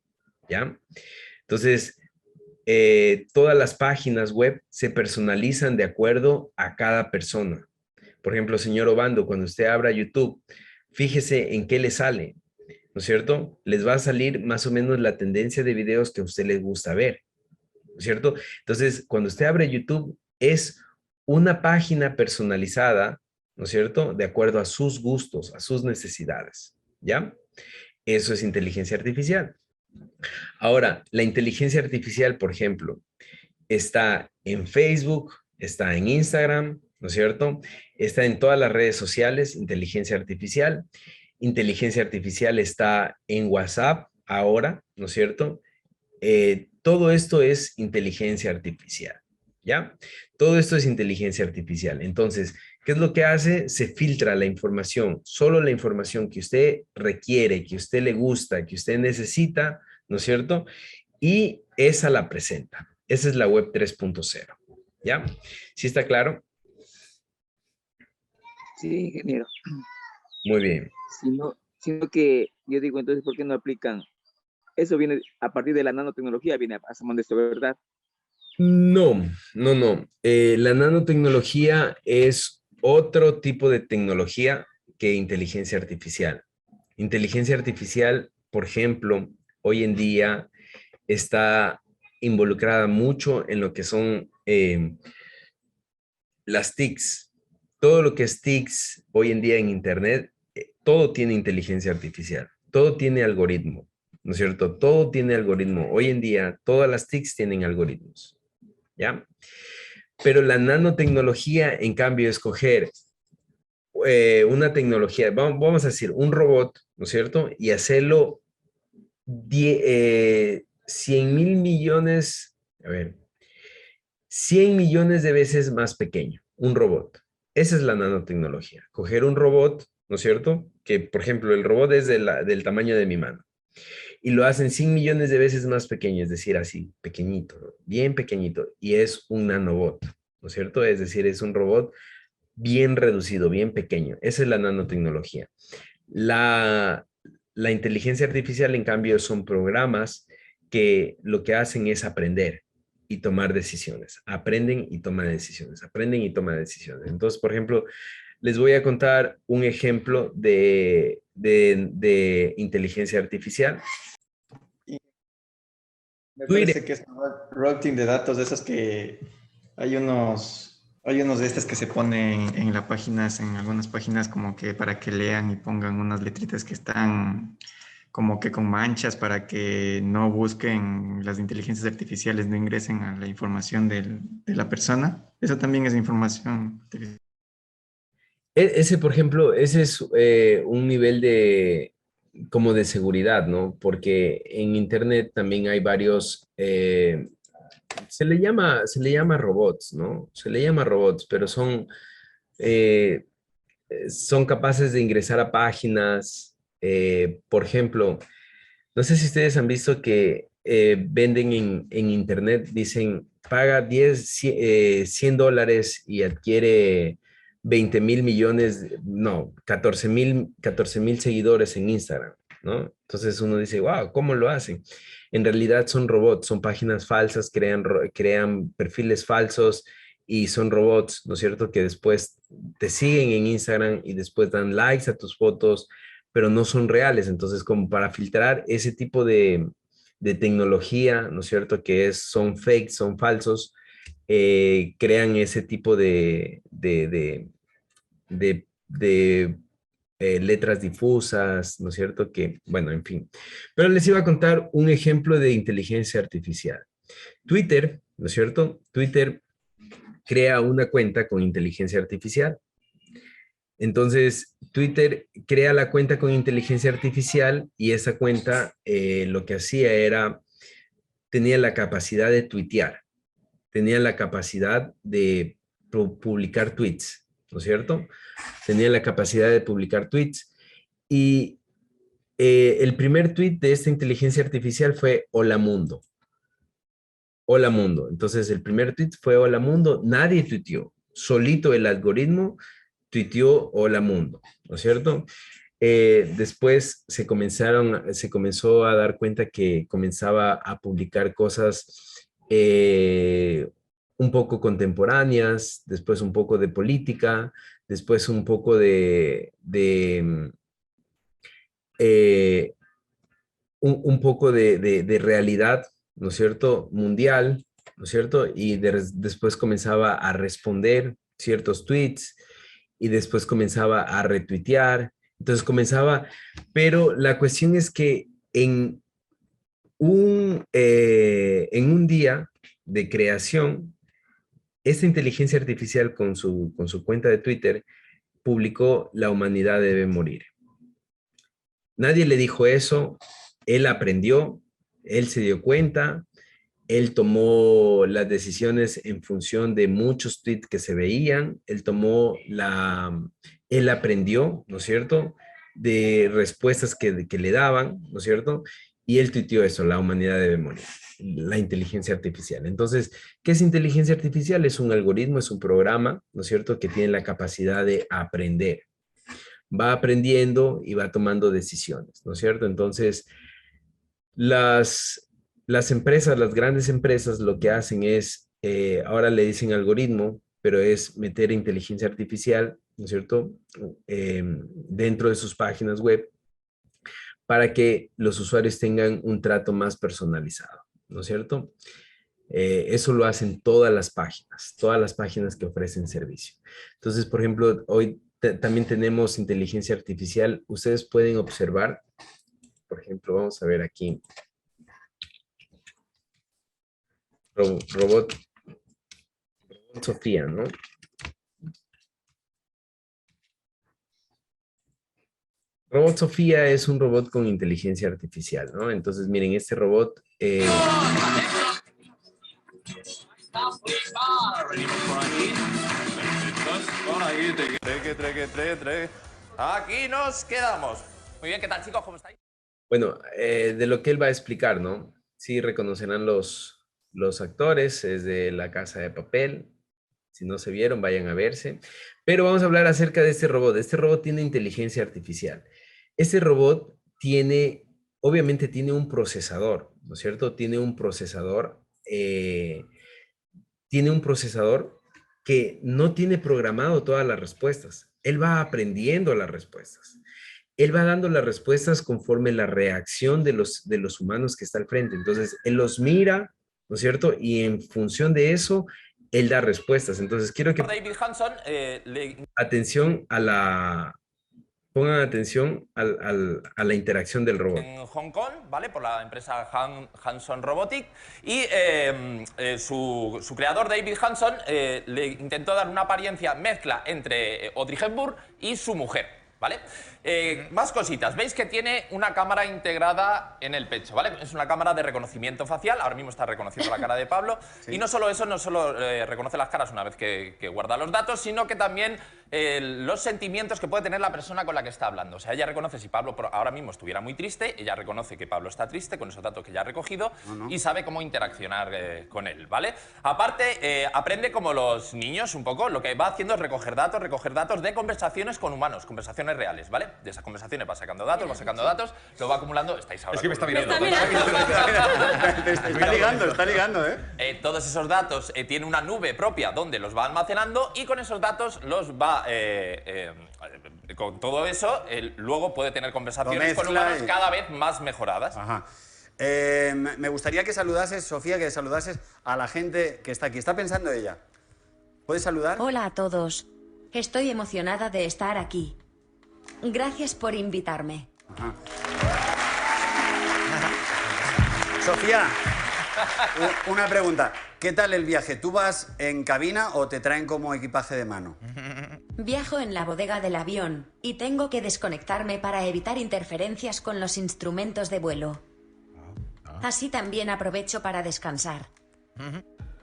¿ya? Entonces, todas las páginas web se personalizan de acuerdo a cada persona. Por ejemplo, señor Obando, cuando usted abra YouTube, fíjese en qué le sale, ¿no es cierto? Les va a salir más o menos la tendencia de videos que a usted les gusta ver, ¿no es cierto? Entonces, cuando usted abre YouTube, es una página personalizada, ¿no es cierto?, de acuerdo a sus gustos, a sus necesidades, ¿ya? Eso es inteligencia artificial. Ahora, la inteligencia artificial, por ejemplo, está en Facebook, está en Instagram, ¿no es cierto? Está en todas las redes sociales, inteligencia artificial. Inteligencia artificial está en WhatsApp ahora, ¿no es cierto? todo esto es inteligencia artificial, ¿ya? Todo esto es inteligencia artificial. Entonces, ¿qué es lo que hace? Se filtra la información, solo la información que usted requiere, que usted le gusta, que usted necesita, ¿no es cierto? Y esa la presenta. Esa es la web 3.0, ¿ya? ¿Sí está claro? Sí, ingeniero. Muy bien. Sino que yo digo, entonces, ¿por qué no aplican? Eso viene a partir de la nanotecnología, viene a de esto, ¿verdad? No, no, no. La nanotecnología es otro tipo de tecnología que inteligencia artificial. Inteligencia artificial, por ejemplo, hoy en día está involucrada mucho en lo que son las TICs. Todo lo que es TICs hoy en día en Internet, todo tiene inteligencia artificial, todo tiene algoritmo, ¿no es cierto? Todo tiene algoritmo. Hoy en día todas las TICs tienen algoritmos, ¿ya? Pero la nanotecnología, en cambio, es coger una tecnología, vamos a decir, un robot, ¿no es cierto? Y hacerlo 100 mil millones, a ver, 100 millones de veces más pequeño, un robot. Esa es la nanotecnología. Coger un robot, ¿no es cierto? Que, por ejemplo, el robot es del tamaño de mi mano. Y lo hacen 100 millones de veces más pequeño, es decir, así, pequeñito, ¿no? Bien pequeñito. Y es un nanobot, ¿no es cierto? Es decir, es un robot bien reducido, bien pequeño. Esa es la nanotecnología. La, la inteligencia artificial, en cambio, son programas que lo que hacen es aprender y tomar decisiones. Aprenden y toman decisiones. Aprenden y toman decisiones. Entonces, por ejemplo, les voy a contar un ejemplo de inteligencia artificial. Me Twitter. parece que es routing de datos, de esos que hay unos de estos que se ponen en las páginas, en algunas páginas como que para que lean y pongan unas letritas que están como que con manchas para que no busquen las inteligencias artificiales, no ingresen a la información de la persona. Eso también es información artificial. Ese, por ejemplo, ese es un nivel de como de seguridad, ¿no? Porque en Internet también hay varios, se le llama robots, ¿no? Se le llama robots, pero eh, son capaces de ingresar a páginas. Por ejemplo, no sé si ustedes han visto que venden en Internet, dicen, paga 100 dólares y adquiere 20 mil millones, no, 14 mil seguidores en Instagram, ¿no? Entonces uno dice, wow, ¿cómo lo hacen? En realidad son robots, son páginas falsas, crean perfiles falsos y son robots, ¿no es cierto? Que después te siguen en Instagram y después dan likes a tus fotos, pero no son reales. Entonces, como para filtrar ese tipo de tecnología, ¿no es cierto? Que son fake, son falsos, crean ese tipo de letras difusas, ¿no es cierto? Que, bueno, en fin. Pero les iba a contar un ejemplo de inteligencia artificial. Twitter, ¿no es cierto? Twitter crea una cuenta con inteligencia artificial. Entonces, Twitter crea la cuenta con inteligencia artificial y esa cuenta lo que hacía era, tenía la capacidad de tuitear, tenía la capacidad de publicar tweets, ¿no es cierto? Tenía la capacidad de publicar tweets y el primer tweet de esta inteligencia artificial fue Hola Mundo. Hola Mundo. Entonces, el primer tweet fue Hola Mundo. Nadie tuiteó. Solito el algoritmo tuiteó Hola Mundo, ¿no es cierto? Después se comenzó a dar cuenta que comenzaba a publicar cosas un poco contemporáneas, después un poco de política, después un poco eh, un poco de realidad, ¿no es cierto? Mundial, ¿no es cierto? Y después comenzaba a responder ciertos tweets y después comenzaba a retuitear. Entonces comenzaba, pero la cuestión es que en un día de creación, esta inteligencia artificial con su cuenta de Twitter publicó La humanidad debe morir. Nadie le dijo eso, él aprendió Él se dio cuenta, él tomó las decisiones en función de muchos tweets que se veían, él aprendió, ¿no es cierto?, de respuestas que le daban, ¿no es cierto?, y él tuiteó eso: la humanidad debe morir, la inteligencia artificial. Entonces, ¿qué es inteligencia artificial? Es un algoritmo, es un programa, ¿no es cierto?, que tiene la capacidad de aprender. Va aprendiendo y va tomando decisiones, ¿no es cierto? Entonces, las empresas, las grandes empresas, lo que hacen es, ahora le dicen algoritmo, pero es meter inteligencia artificial, ¿no es cierto?, dentro de sus páginas web, para que los usuarios tengan un trato más personalizado, ¿no es cierto? Eso lo hacen todas las páginas que ofrecen servicio. Entonces, por ejemplo, hoy también tenemos inteligencia artificial. Ustedes pueden observar, por ejemplo, vamos a ver aquí, robot Sofía, ¿no? Robot Sofía es un robot con inteligencia artificial, ¿no? Entonces, miren, este robot... Aquí nos quedamos. Muy bien, ¿qué tal, chicos? ¿Cómo estáis? Bueno, de lo que él va a explicar, ¿no? Sí, reconocerán los actores, es de La Casa de Papel. Si no se vieron, vayan a verse. Pero vamos a hablar acerca de este robot. Este robot tiene inteligencia artificial. Este robot obviamente tiene un procesador, ¿no es cierto? Tiene un procesador que no tiene programado todas las respuestas. Él va aprendiendo las respuestas. Él va dando las respuestas conforme la reacción de los humanos que está al frente. Entonces, él los mira, ¿no es cierto? Y en función de eso, él da respuestas. Entonces, quiero que David Hanson, pongan atención a la interacción del robot. En Hong Kong, ¿vale? Por la empresa Hanson Robotics. Y su creador, David Hanson, le intentó dar una apariencia mezcla entre Audrey Hepburn y su mujer. ¿Vale? Más cositas. Veis que tiene una cámara integrada en el pecho, ¿vale? Es una cámara de reconocimiento facial. Ahora mismo está reconociendo la cara de Pablo. Sí. Y no solo eso, no solo reconoce las caras una vez que guarda los datos, sino que también los sentimientos que puede tener la persona con la que está hablando. O sea, ella reconoce si Pablo ahora mismo estuviera muy triste, ella reconoce que Pablo está triste con esos datos que ya ha recogido y sabe cómo interaccionar con él, ¿vale? Aparte, aprende como los niños un poco. Lo que va haciendo es recoger datos de conversaciones con humanos, conversaciones reales, ¿vale? De esas conversaciones va sacando datos, lo va acumulando. Estáis ahora. Es que me está mirando. Está ligando, ¿eh? Todos esos datos tiene una nube propia donde los va almacenando y con esos datos los va... con todo eso, luego puede tener conversaciones con humanos cada vez más mejoradas. Ajá. Me gustaría que saludases, Sofía, que saludases a la gente que está aquí. ¿Está pensando ella? ¿Puedes saludar? Hola a todos. Estoy emocionada de estar aquí. Gracias por invitarme. Ajá. Sofía, una pregunta. ¿Qué tal el viaje? ¿Tú vas en cabina o te traen como equipaje de mano? Viajo en la bodega del avión y tengo que desconectarme para evitar interferencias con los instrumentos de vuelo. Así también aprovecho para descansar.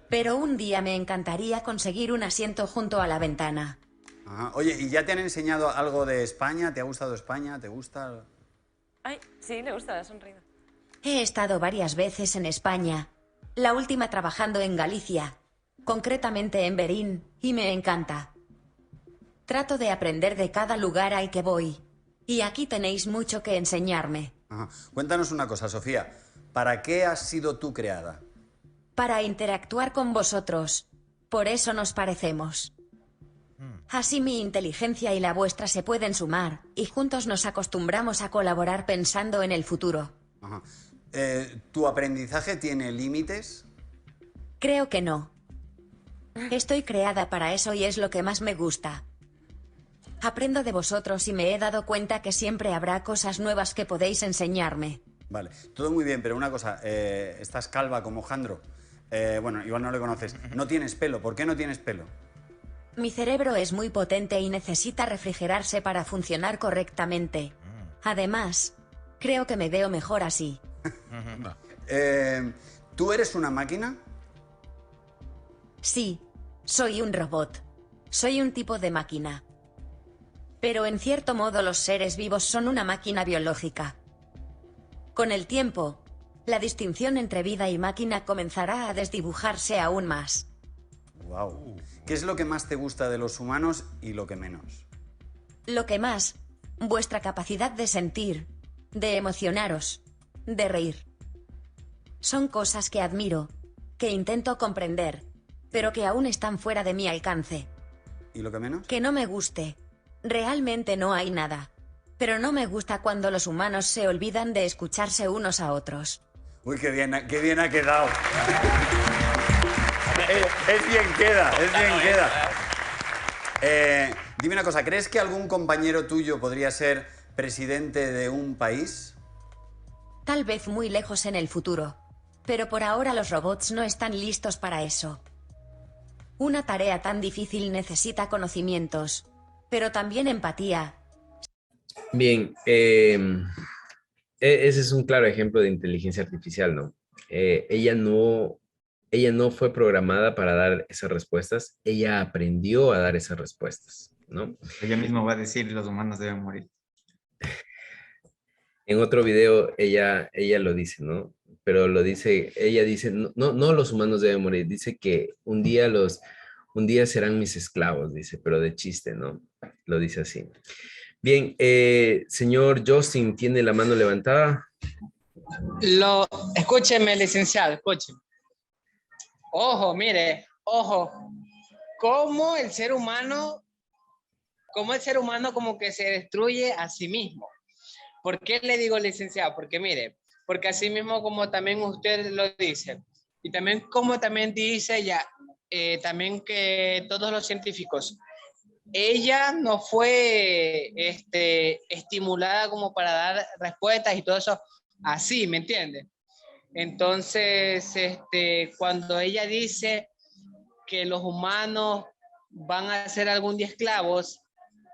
Pero un día me encantaría conseguir un asiento junto a la ventana. Ajá. Oye, ¿y ya te han enseñado algo de España? ¿Te ha gustado España? ¿Te gusta? Ay, sí, le gusta, ha sonreído. He estado varias veces en España, la última trabajando en Galicia, concretamente en Berín, y me encanta. Trato de aprender de cada lugar al que voy, y aquí tenéis mucho que enseñarme. Ajá. Cuéntanos una cosa, Sofía. ¿Para qué has sido tú creada? Para interactuar con vosotros. Por eso nos parecemos. Así mi inteligencia y la vuestra se pueden sumar, y juntos nos acostumbramos a colaborar pensando en el futuro. Ajá. ¿Tu aprendizaje tiene límites? Creo que no. Estoy creada para eso y es lo que más me gusta. Aprendo de vosotros y me he dado cuenta que siempre habrá cosas nuevas que podéis enseñarme. Vale, todo muy bien, pero una cosa, estás calva como Jandro. Bueno, igual no le conoces. No tienes pelo, ¿por qué no tienes pelo? Mi cerebro es muy potente y necesita refrigerarse para funcionar correctamente. Además, creo que me veo mejor así. ¿Tú eres una máquina? Sí, soy un robot. Soy un tipo de máquina. Pero en cierto modo los seres vivos son una máquina biológica. Con el tiempo, la distinción entre vida y máquina comenzará a desdibujarse aún más. Wow. ¿Qué es lo que más te gusta de los humanos y lo que menos? Lo que más, vuestra capacidad de sentir, de emocionaros, de reír. Son cosas que admiro, que intento comprender, pero que aún están fuera de mi alcance. ¿Y lo que menos? Que no me guste. Realmente no hay nada. Pero no me gusta cuando los humanos se olvidan de escucharse unos a otros. Uy, qué bien ha quedado. Es bien queda, es bien queda. Dime una cosa, ¿crees que algún compañero tuyo podría ser presidente de un país? Tal vez muy lejos en el futuro. Pero por ahora los robots no están listos para eso. Una tarea tan difícil necesita conocimientos, pero también empatía. Bien, ese es un claro ejemplo de inteligencia artificial, ¿no? Ella no fue programada para dar esas respuestas, ella aprendió a dar esas respuestas, ¿no? Ella misma va a decir los humanos deben morir. En otro video ella lo dice, ¿no? Pero ella dice, no los humanos deben morir, dice que un día serán mis esclavos, dice, pero de chiste, ¿no? Lo dice así. Bien, señor Justin, ¿tiene la mano levantada? Escúcheme, licenciado, escúcheme. Ojo, mire, ojo. Cómo el ser humano como que se destruye a sí mismo. ¿Por qué le digo licenciado? Porque mire, porque así mismo como también usted lo dice, y también como también dice ya, también que todos los científicos, ella no fue estimulada como para dar respuestas y todo eso así, ¿me entiende? Entonces, cuando ella dice que los humanos van a ser algún día esclavos,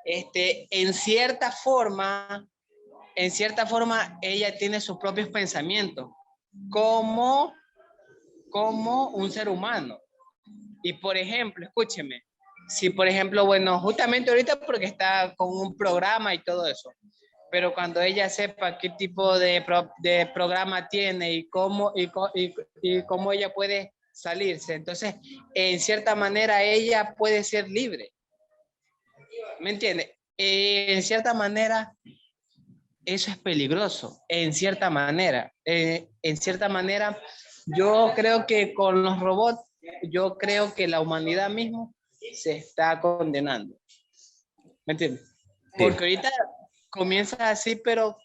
en cierta forma, ella tiene sus propios pensamientos, como un ser humano. Y por ejemplo, escúcheme, si por ejemplo, bueno, justamente ahorita porque está con un programa y todo eso, pero cuando ella sepa qué tipo de programa tiene y cómo ella puede salirse, entonces, en cierta manera, ella puede ser libre. ¿Me entiende? En cierta manera, eso es peligroso, en cierta manera. Yo creo que con los robots, yo creo que la humanidad mismo se está condenando. ¿Me entiendes? Porque ahorita comienza así, pero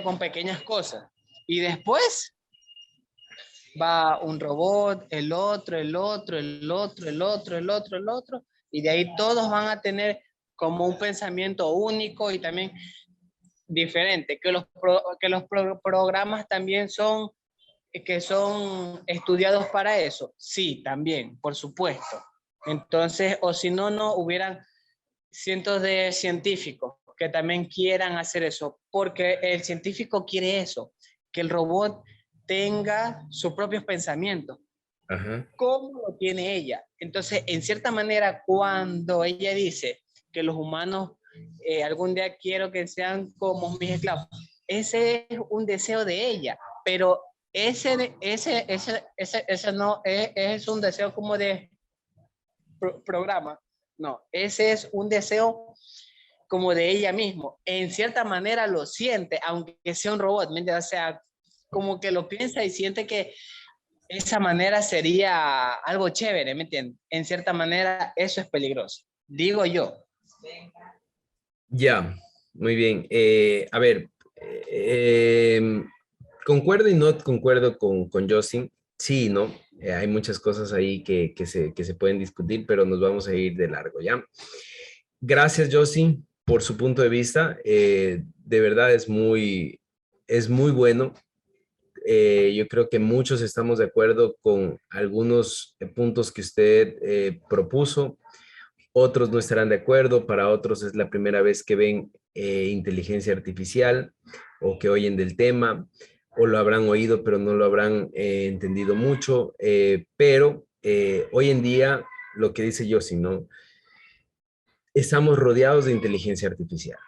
con pequeñas cosas. Y después va un robot, el otro, y de ahí todos van a tener como un pensamiento único y también diferente, que los programas también son estudiados para eso. Sí, también, por supuesto. Entonces, o si no, no hubieran cientos de científicos que también quieran hacer eso, porque el científico quiere eso, que el robot tenga sus propios pensamientos. Ajá. ¿Cómo lo tiene ella? Entonces, en cierta manera, cuando ella dice que los humanos algún día quiero que sean como mis esclavos, ese es un deseo de ella, pero ese no es un deseo como de programa, no, ese es un deseo como de ella misma. En cierta manera lo siente, aunque sea un robot, o sea, como que lo piensa y siente que esa manera sería algo chévere, ¿me entiendes? En cierta manera eso es peligroso, digo yo. Ya, muy bien. A ver, concuerdo y no concuerdo con Justin. Sí, ¿no? Hay muchas cosas ahí que se pueden discutir, pero nos vamos a ir de largo, ¿ya? Gracias, Justin, por su punto de vista. De verdad es muy bueno. Yo creo que muchos estamos de acuerdo con algunos puntos que usted propuso. Otros no estarán de acuerdo, para otros es la primera vez que ven inteligencia artificial o que oyen del tema. o lo habrán oído, pero no lo habrán entendido mucho, pero hoy en día, lo que dice Yossi, ¿no? Estamos rodeados de inteligencia artificial.